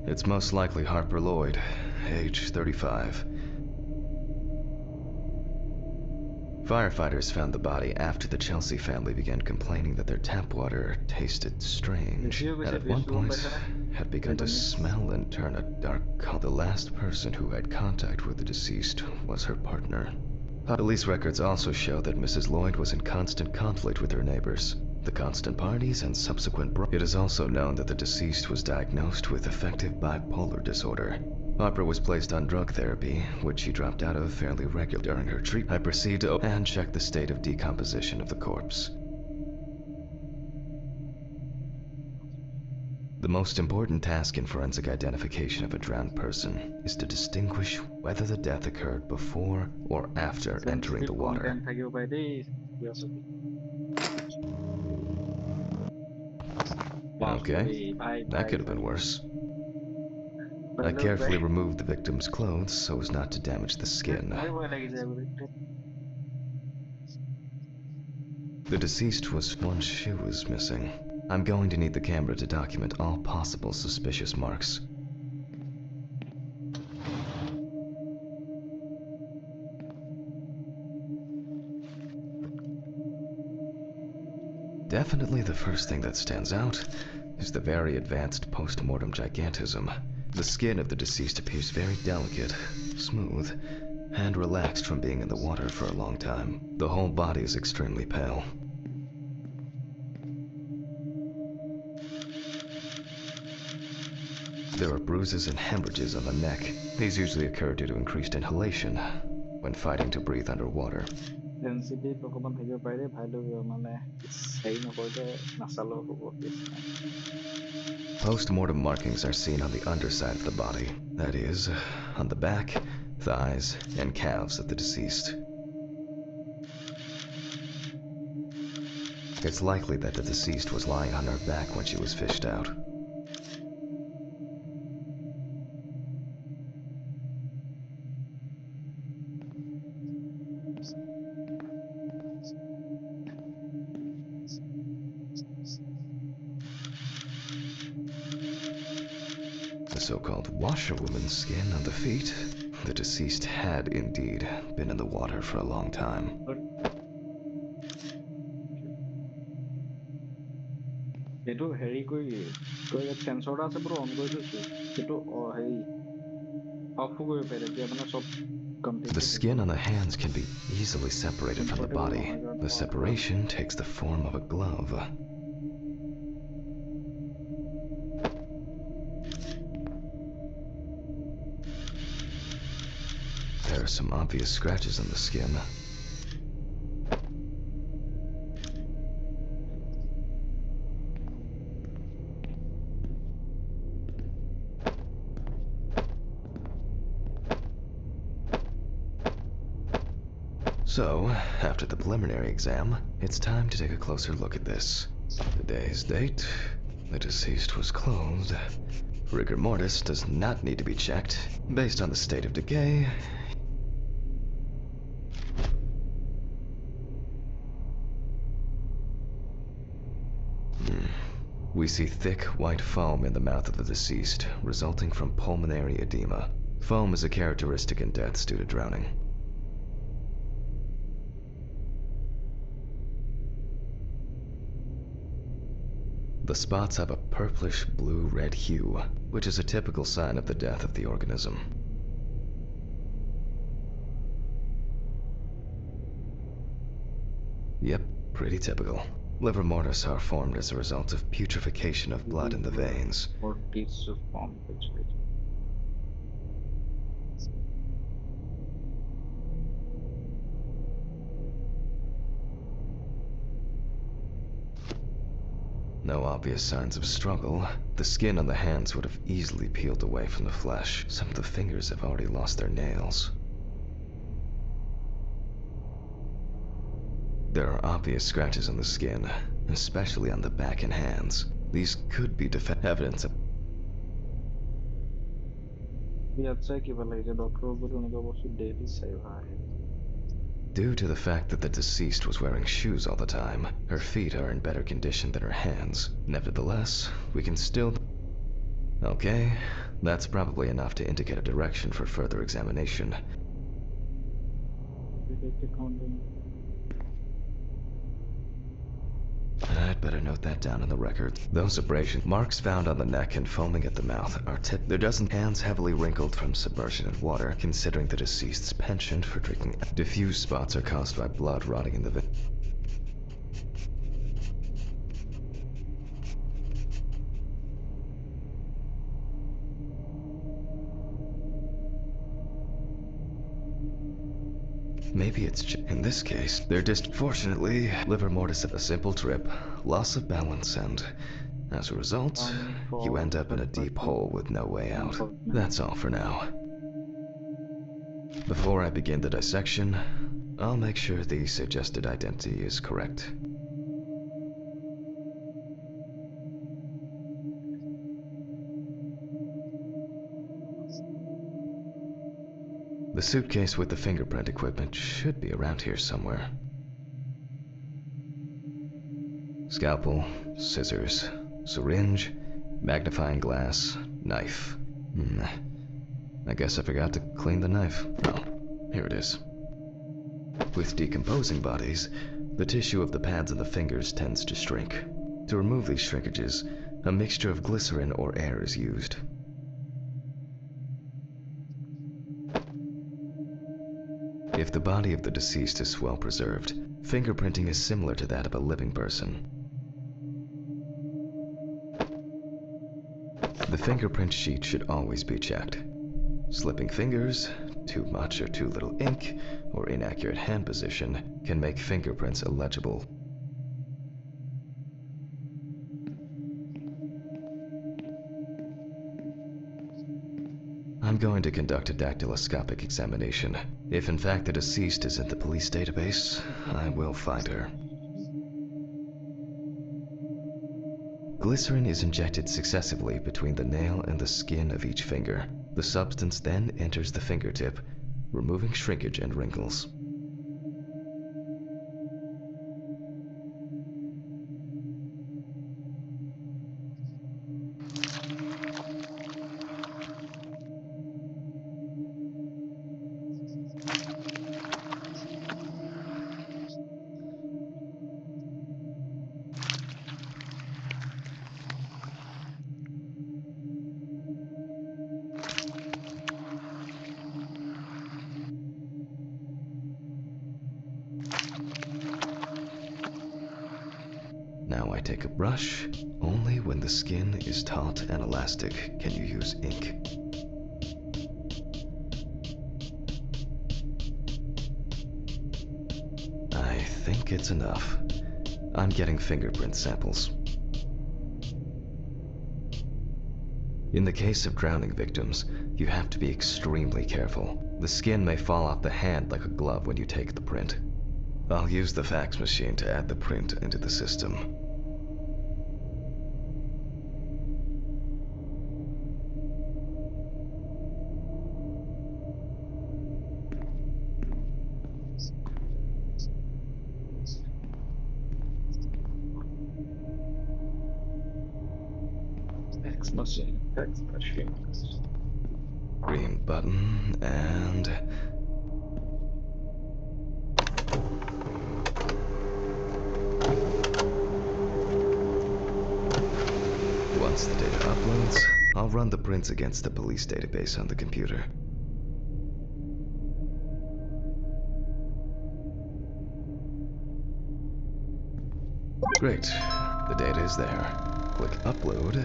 It's most likely Harper Lloyd, age 35. Firefighters found the body after the Chelsea family began complaining that their tap water tasted strange, and at one point had begun to smell and turn a dark color. The last person who had contact with the deceased was her partner. Police records also show that Mrs. Lloyd was in constant conflict with her neighbors. The constant parties and subsequent It is also known that the deceased was diagnosed with affective bipolar disorder. Harper was placed on drug therapy, which she dropped out of fairly regularly during her treatment. I proceed to and check the state of decomposition of the corpse. The most important task in forensic identification of a drowned person is to distinguish whether the death occurred before or after entering the water. Okay, that could have been worse. I carefully removed the victim's clothes so as not to damage the skin. The deceased was one shoe was missing. I'm going to need the camera to document all possible suspicious marks. Definitely the first thing that stands out is the very advanced post-mortem gigantism. The skin of the deceased appears very delicate, smooth, and relaxed from being in the water for a long time. The whole body is extremely pale. There are bruises and hemorrhages on the neck. These usually occur due to increased inhalation when fighting to breathe underwater. Post-mortem markings are seen on the underside of the body, that is, on the back, thighs, and calves of the deceased. It's likely that the deceased was lying on her back when she was fished out. The so-called washerwoman's skin on the feet. The deceased had indeed been in the water for a long time. The skin on the hands can be easily separated from the body. The separation takes the form of a glove. There are some obvious scratches on the skin. So, after the preliminary exam, it's time to take a closer look at this. Today's date, the deceased was clothed. Rigor mortis does not need to be checked. Based on the state of decay, we see thick white foam in the mouth of the deceased, resulting from pulmonary edema. Foam is a characteristic in deaths due to drowning. The spots have a purplish blue-red hue, which is a typical sign of the death of the organism. Yep, pretty typical. Livor mortis are formed as a result of putrefaction of blood in the veins. No obvious signs of struggle. The skin on the hands would have easily peeled away from the flesh. Some of the fingers have already lost their nails. There are obvious scratches on the skin, especially on the back and hands. These could be evidence of याचा की भलाईच्या doctor बरोबर का बसू daily सही भाई Due to the fact that the deceased was wearing shoes all the time, her feet are in better condition than her hands. Nevertheless, we can still... Okay, that's probably enough to indicate a direction for further examination. I'd better note that down in the record. Those abrasion marks found on the neck and foaming at the mouth are their dozen hands heavily wrinkled from submersion in water, considering the deceased's penchant for drinking. Diffuse spots are caused by blood rotting in the Maybe it's in this case, they're fortunately, liver mortis, a simple trip, loss of balance, and as a result, you end up in a deep hole with no way out. That's all for now. Before I begin the dissection, I'll make sure the suggested identity is correct. The suitcase with the fingerprint equipment should be around here somewhere. Scalpel, scissors, syringe, magnifying glass, knife. I guess I forgot to clean the knife. Oh, here it is. With decomposing bodies, the tissue of the pads and the fingers tends to shrink. To remove these shrinkages, a mixture of glycerin or air is used. If the body of the deceased is well preserved, fingerprinting is similar to that of a living person. The fingerprint sheet should always be checked. Slipping fingers, too much or too little ink, or inaccurate hand position can make fingerprints illegible. I'm going to conduct a dactyloscopic examination. If in fact the deceased is in the police database, I will find her. Glycerin is injected successively between the nail and the skin of each finger. The substance then enters the fingertip, removing shrinkage and wrinkles. Now I take a brush. Only when the skin is taut and elastic can you use ink. I think it's enough. I'm getting fingerprint samples. In the case of drowning victims, you have to be extremely careful. The skin may fall off the hand like a glove when you take the print. I'll use the fax machine to add the print into the system. Fax machine. Green button, and... Once the data uploads, I'll run the prints against the police database on the computer. Great. The data is there. Click Upload.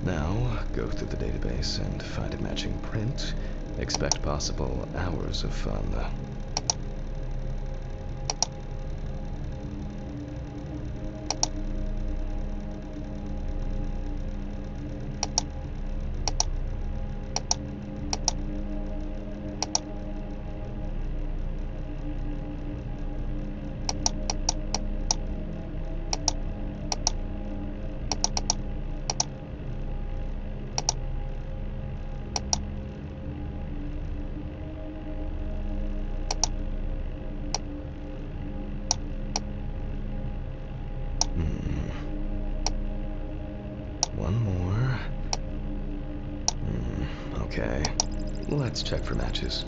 Now, go through the database and find a matching print. Expect possible hours of fun. One more. Okay. Let's check for matches.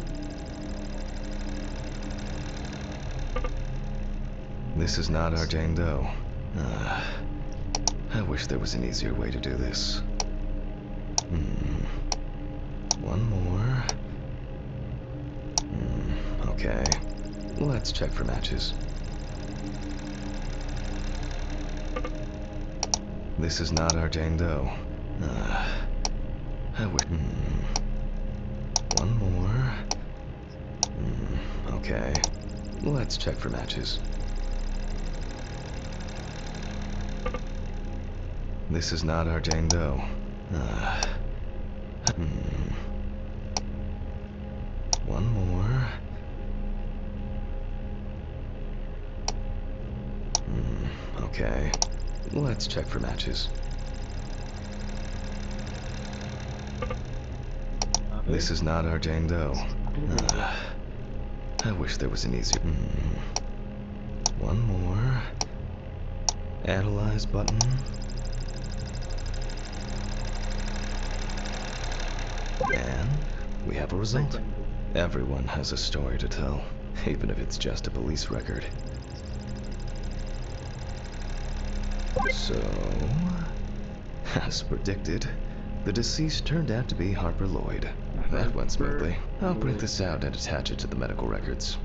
This is not our Jane Doe. I wish there was an easier way to do this. One more. Okay. Let's check for matches. This is not our Jane Doe. I wish. One more. Okay. Let's check for matches. This is not our Jane Doe. One more. Okay. Let's check for matches. This is not our Jane Doe. I wish there was an easier. One more. Analyze button. And we have a result. Everyone has a story to tell, even if it's just a police record. So, as predicted, the deceased turned out to be Harper Lloyd. That went smoothly. I'll print this out and attach it to the medical records.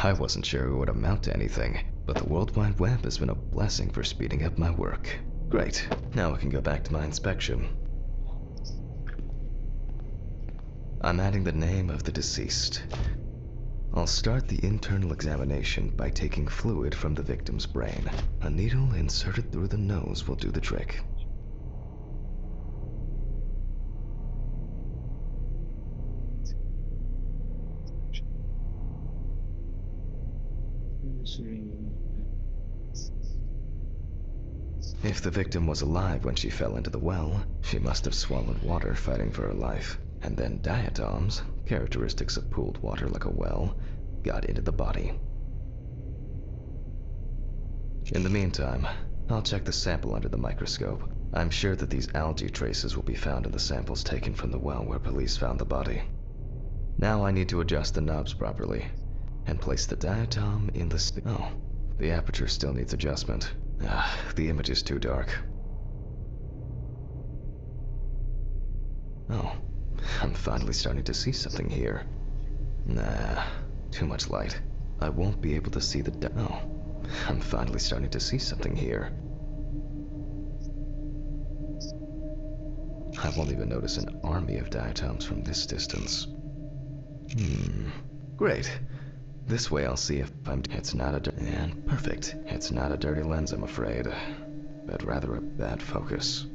I wasn't sure it would amount to anything, but the World Wide Web has been a blessing for speeding up my work. Great, now I can go back to my inspection. I'm adding the name of the deceased. I'll start the internal examination by taking fluid from the victim's brain. A needle inserted through the nose will do the trick. If the victim was alive when she fell into the well, she must have swallowed water fighting for her life, and then diatoms, characteristics of pooled water like a well, got into the body. In the meantime, I'll check the sample under the microscope. I'm sure that these algae traces will be found in the samples taken from the well where police found the body. Now I need to adjust the knobs properly, and place the diatom in the oh, the aperture still needs adjustment. The image is too dark. Oh, I'm finally starting to see something here. Nah, too much light. I won't be able to see the oh, I'm finally starting to see something here. I won't even notice an army of diatoms from this distance. Great. This way I'll see if it's not a and perfect. It's not a dirty lens, I'm afraid, but rather a bad focus.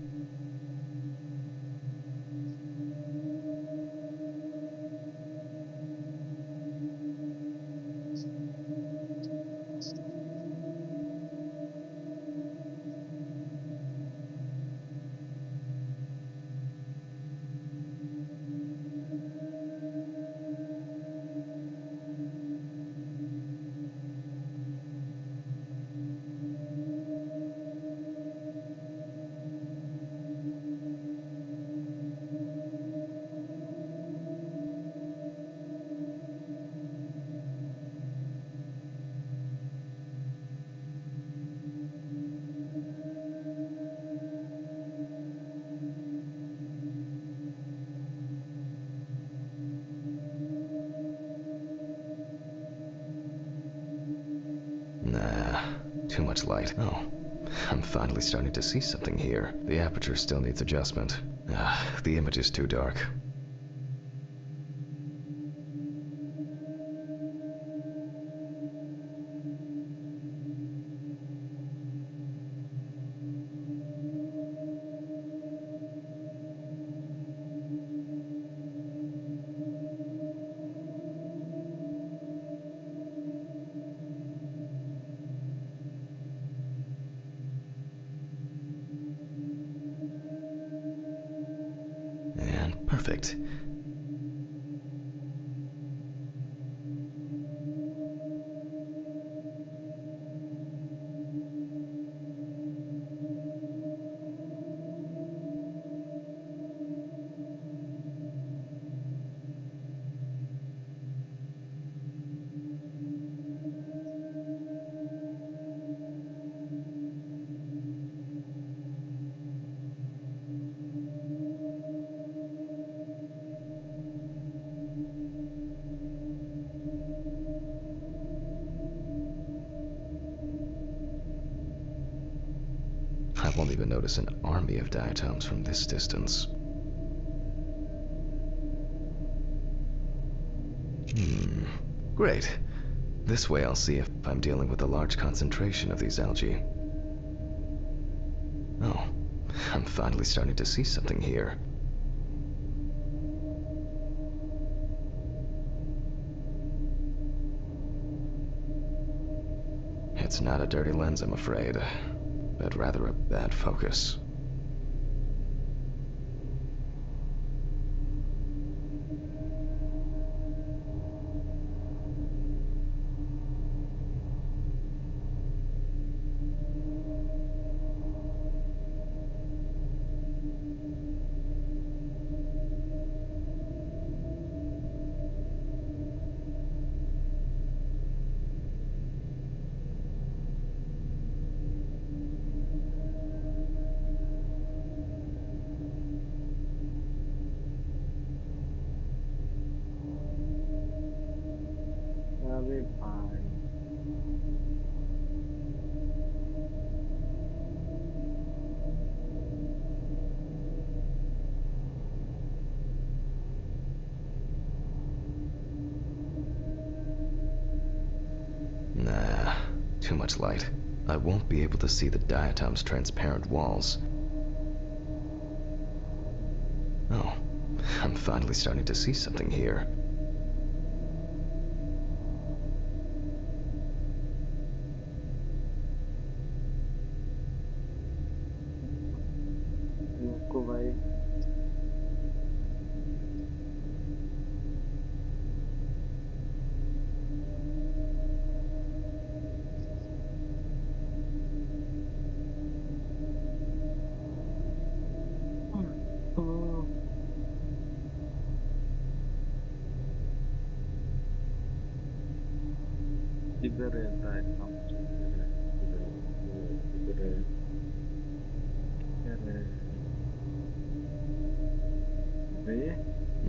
Nah, too much light. Oh, I'm finally starting to see something here. The aperture still needs adjustment. The image is too dark. And perfect. I won't even notice an army of diatoms from this distance. Great. This way I'll see if I'm dealing with a large concentration of these algae. Oh, I'm finally starting to see something here. It's not a dirty lens, I'm afraid, but rather a bad focus. अरे भाई Nah, too much light. I won't be able to see the diatom's transparent walls. Oh, I'm finally starting to see something here. रुको भाई ओ इधर रहता है काम इधर है इधर इधर है इधर है अरे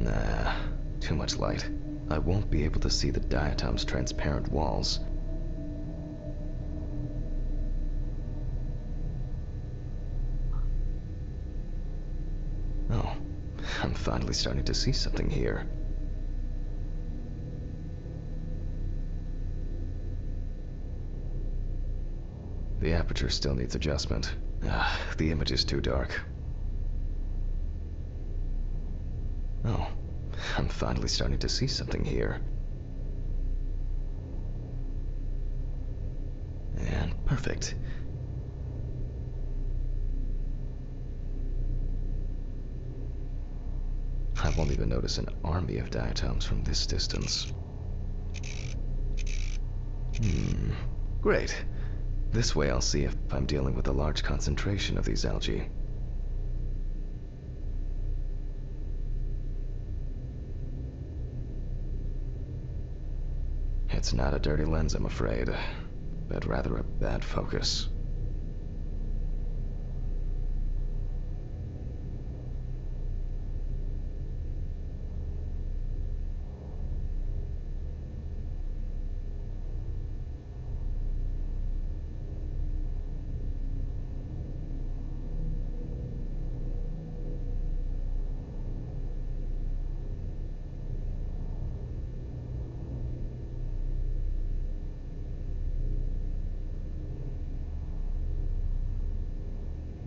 Nah, too much light. I won't be able to see the diatom's transparent walls. Oh, I'm finally starting to see something here. The aperture still needs adjustment. The image is too dark. Oh, I'm finally starting to see something here. And perfect. I won't even notice an army of diatoms from this distance. Great. This way I'll see if I'm dealing with a large concentration of these algae. It's not a dirty lens, I'm afraid, but rather a bad focus.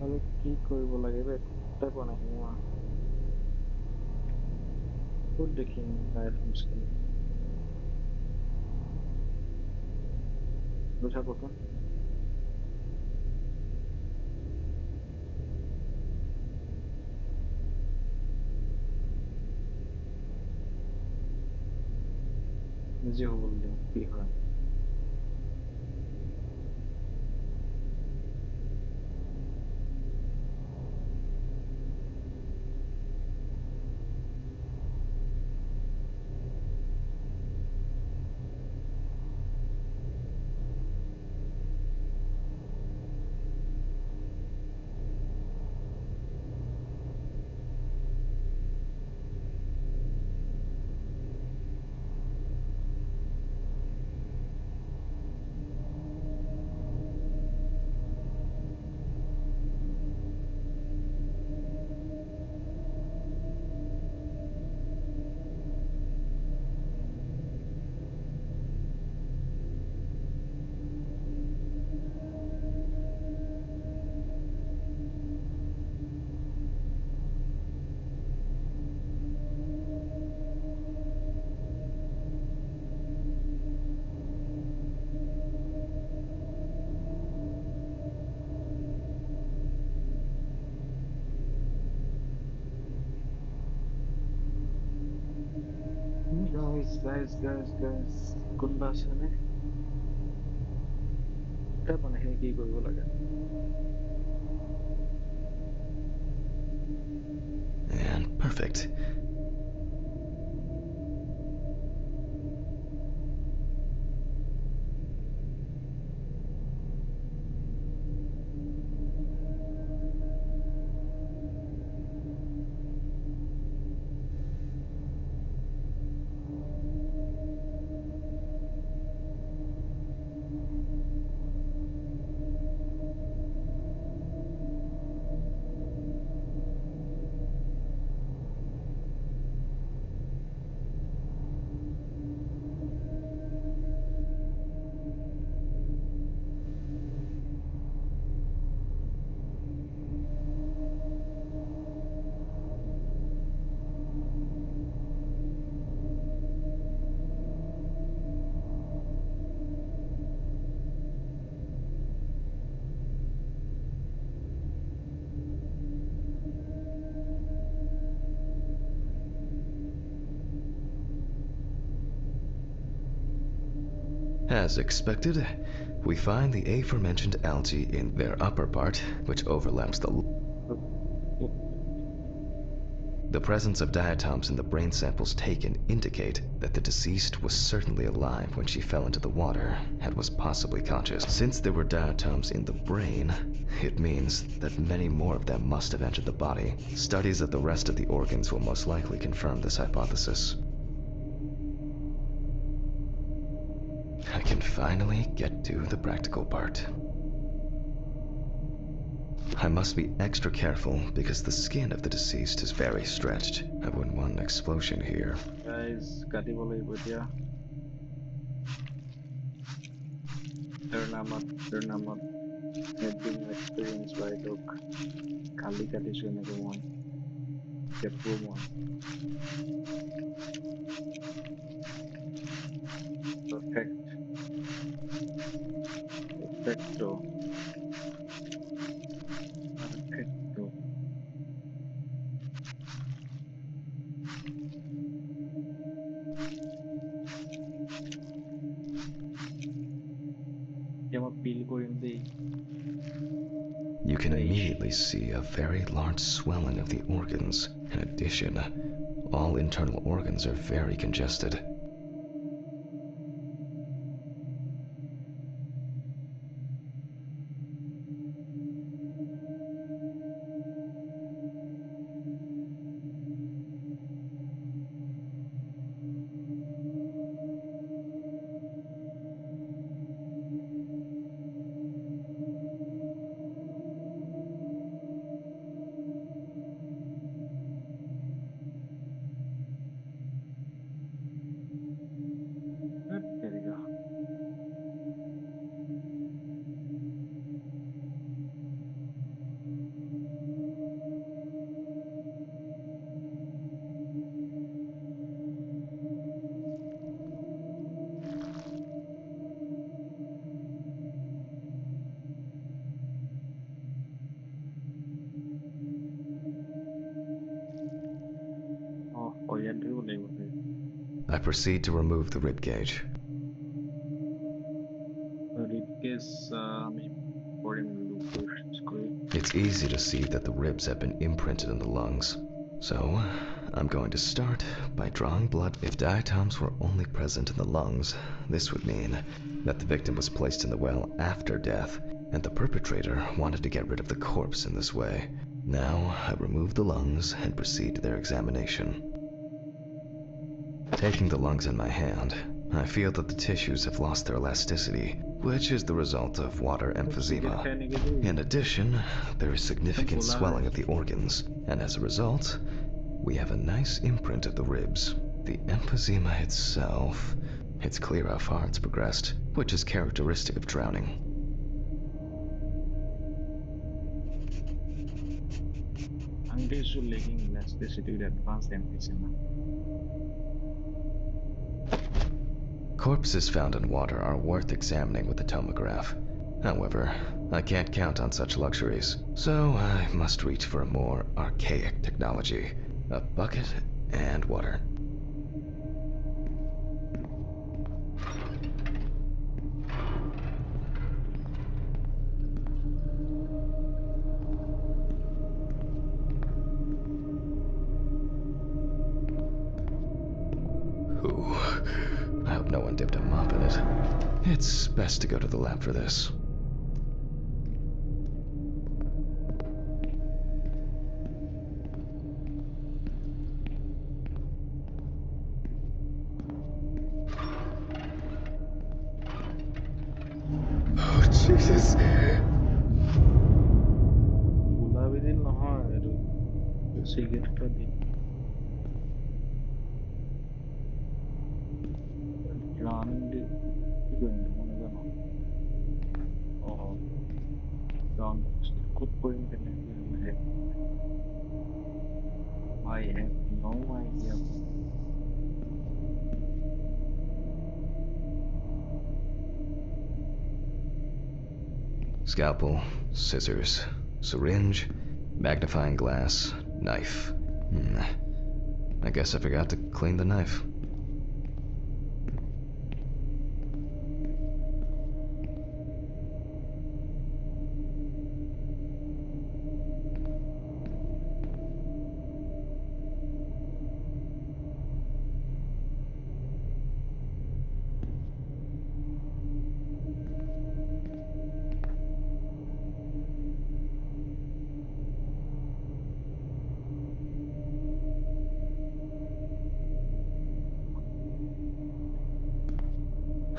अरे की কৰিব লাগে বে তাই পোৱা নাই মই ক'ত দেখিম আইফোন স্কিন বুঝা কখন নিজে হ'বলৈ দিম কি হয় guys. কোন বাস এনে এটা মানে এখানে কি কৰিব লাগে And perfect. As expected, we find the aforementioned algae in their upper part, which overlaps the presence of diatoms in the brain samples taken indicate that the deceased was certainly alive when she fell into the water and was possibly conscious. Since there were diatoms in the brain, it means that many more of them must have entered the body. Studies of the rest of the organs will most likely confirm this hypothesis. I can finally get to the practical part. I must be extra careful because the skin of the deceased is very stretched. I wouldn't want an explosion here. guys কাটিব লাগিব এতিয়া their নামত had been experienced by dog খালি কাটিছো এনেকে মই capo মই perfecto You can immediately see a very large swelling of the organs. In addition, all internal organs are very congested. I proceed to remove the rib cage. It's easy to see that the ribs have been imprinted in the lungs. So, I'm going to start by drawing blood. If diatoms were only present in the lungs, this would mean that the victim was placed in the well after death, and the perpetrator wanted to get rid of the corpse in this way. Now, I remove the lungs and proceed to their examination. Taking the lungs in my hand, I feel that the tissues have lost their elasticity, which is the result of water emphysema. In addition, there is significant swelling of the organs, and as a result, we have a nice imprint of the ribs. The emphysema itself, it's clear how far it's progressed, which is characteristic of drowning. Corpses found in water are worth examining with the tomograph. However, I can't count on such luxuries, so I must reach for a more archaic technology: a bucket and water. dipped a mop in it. It's best to go to the lab for this. Oh, Jesus. গোলাপী দিন নহয় এইটো চিগাৰেটৰ দিন running দি কি কৰিম মই নাজানো ক'ত কৰিম কেনেকৈ কৰিম I have no idea. Scalpel, scissors, syringe, magnifying glass, knife. I guess I forgot to clean the knife.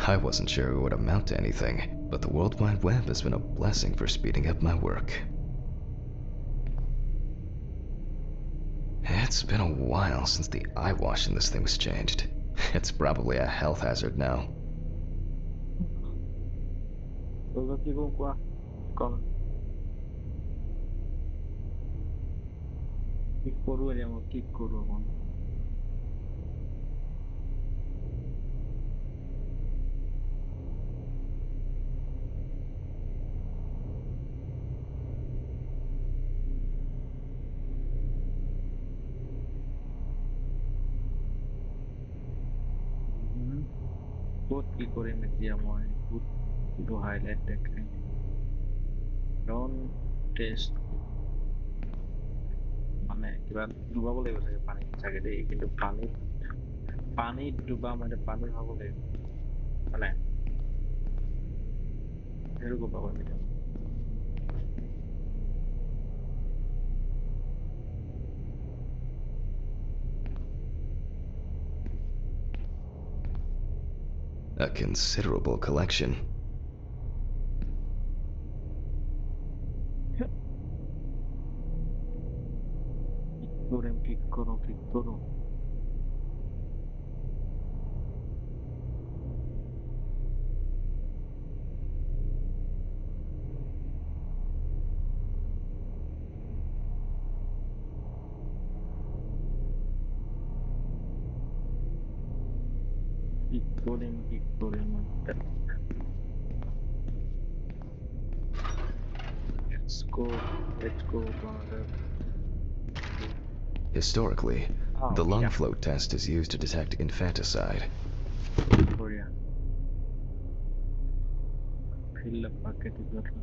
I wasn't sure it would amount to anything, but the World Wide Web has been a blessing for speeding up my work. It's been a while since the eye wash in this thing was changed. It's probably a health hazard now. কি কৰো কোৱা কম কি কৰো এতিয়া মই কি কৰো ক'ত কি কৰিম এতিয়া মই ক'ত হাইলাইট দেখাই ডন্ট টেষ্ট মানে কিবা ডুবাব লাগিব চাগে পানীত চাগে দেই কিন্তু পানীত ডুবা মানে পানী খাব লাগিব মানে সেইটো ক'ব পাৰিম এতিয়া A considerable collection. Pick koro. Let's go to another. Historically, the lung float test is used to detect infanticide. Korea. Fill the bucket with water.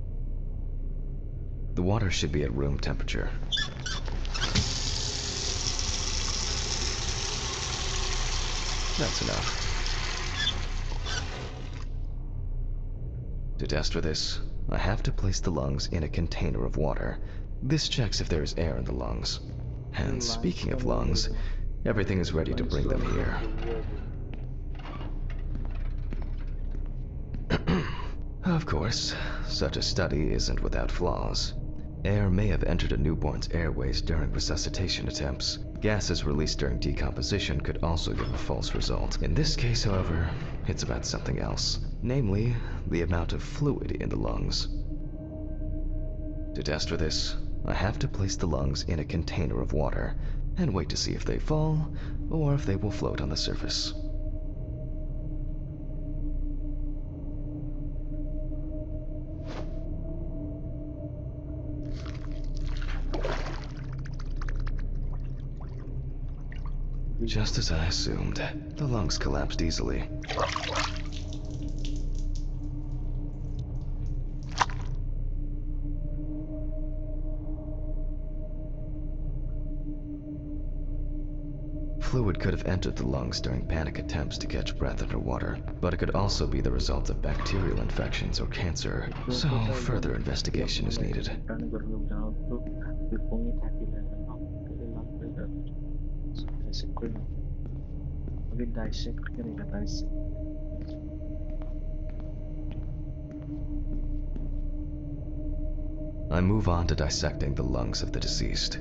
The water should be at room temperature. That's enough. To test for this, I have to place the lungs in a container of water. This checks if there is air in the lungs. And speaking of lungs, everything is ready to bring them here. Of course, such a study isn't without flaws. Air may have entered a newborn's airways during resuscitation attempts. Gases released during decomposition could also give a false result. In this case, however, it's about something else, namely, the amount of fluid in the lungs. To test for this, I have to place the lungs in a container of water and wait to see if they fall or if they will float on the surface. Just as I assumed, the lungs collapsed easily. fluid could have entered the lungs during panic attempts to catch breath underwater, but it could also be the result of bacterial infections or cancer, so further investigation is needed. I move on to dissecting the lungs of the deceased.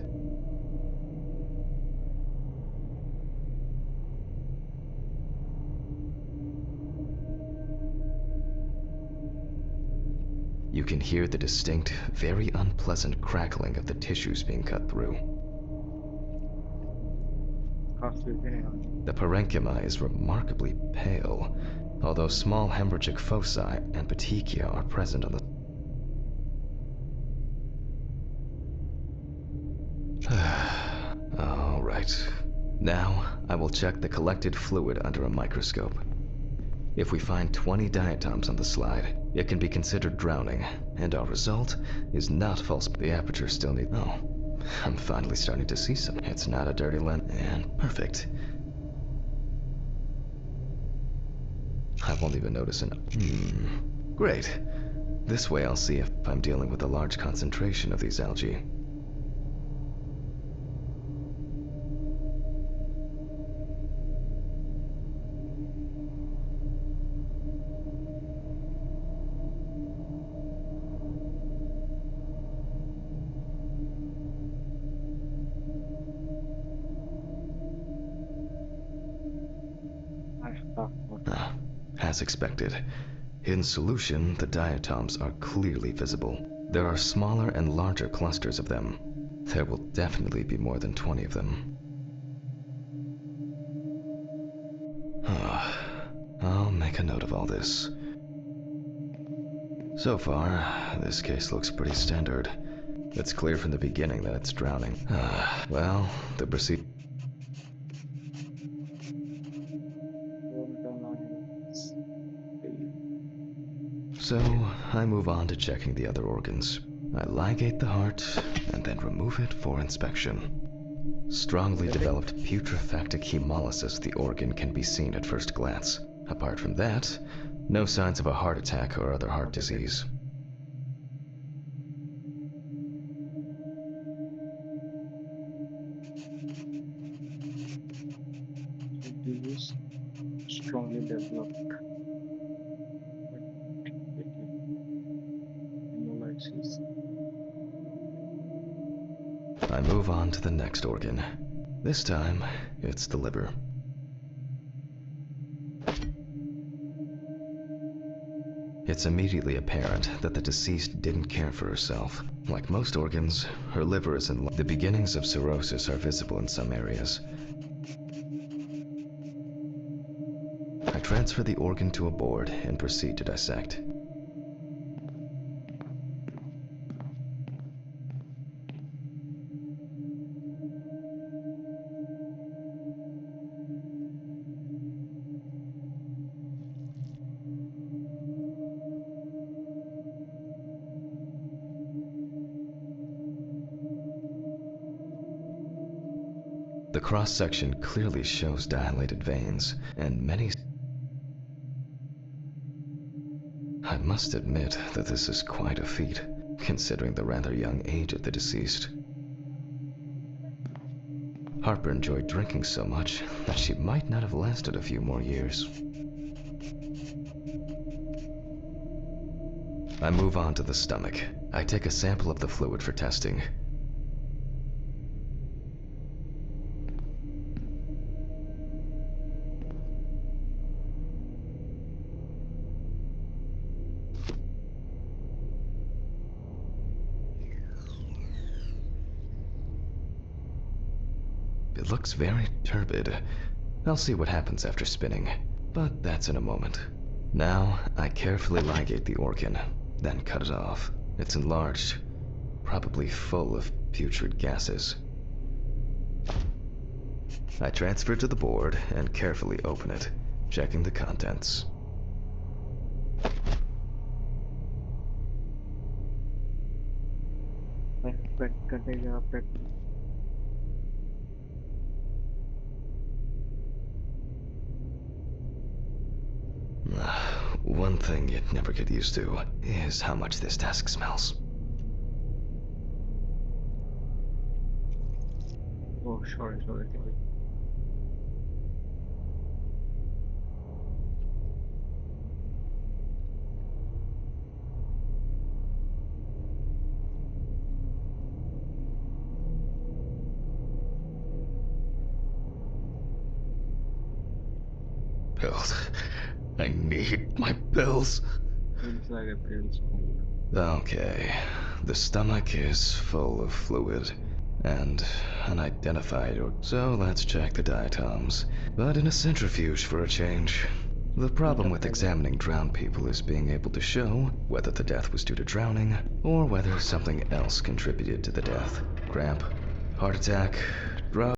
You can hear the distinct, very unpleasant crackling of the tissues being cut through. The parenchyma is remarkably pale, although small hemorrhagic foci and petechia are present on the... All right. Now, I will check the collected fluid under a microscope. If we find 20 diatoms on the slide, it can be considered drowning, and our result is not false. The aperture still needs... Oh, I'm finally starting to see some. It's not a dirty lens, and perfect. I won't even notice an... Great. This way I'll see if I'm dealing with a large concentration of these algae. As expected. In solution, the diatoms are clearly visible. There are smaller and larger clusters of them. There will definitely be more than 20 of them. I'll make a note of all this. So far, this case looks pretty standard. It's clear from the beginning that it's drowning. Well, the procedure... So, I move on to checking the other organs. I ligate the heart, and then remove it for inspection. Strongly developed putrefactic hemolysis of the organ can be seen at first glance. Apart from that, no signs of a heart attack or other heart disease. Strongly developed hemolysis. I move on to the next organ. This time, it's the liver. It's immediately apparent that the deceased didn't care for herself. Like most organs, her liver is in... The beginnings of cirrhosis are visible in some areas. I transfer the organ to a board and proceed to dissect. The cross-section clearly shows dilated veins, and many... I must admit that this is quite a feat, considering the rather young age of the deceased. Harper enjoyed drinking so much that she might not have lasted a few more years. I move on to the stomach. I take a sample of the fluid for testing. It looks very turbid. I'll see what happens after spinning, but that's in a moment. Now, I carefully ligate the organ, then cut it off. It's enlarged, probably full of putrid gases. I transfer it to the board and carefully open it, checking the contents. One thing you'd never get used to is how much this desk smells. Oh, sorry. Pills. I need my pills. It's like a pills. Okay, the stomach is full of fluid and unidentified, so let's check the diatoms. But in a centrifuge for a change. The problem with examining drowned people is being able to show whether the death was due to drowning or whether something else contributed to the death. Cramp, heart attack, drug.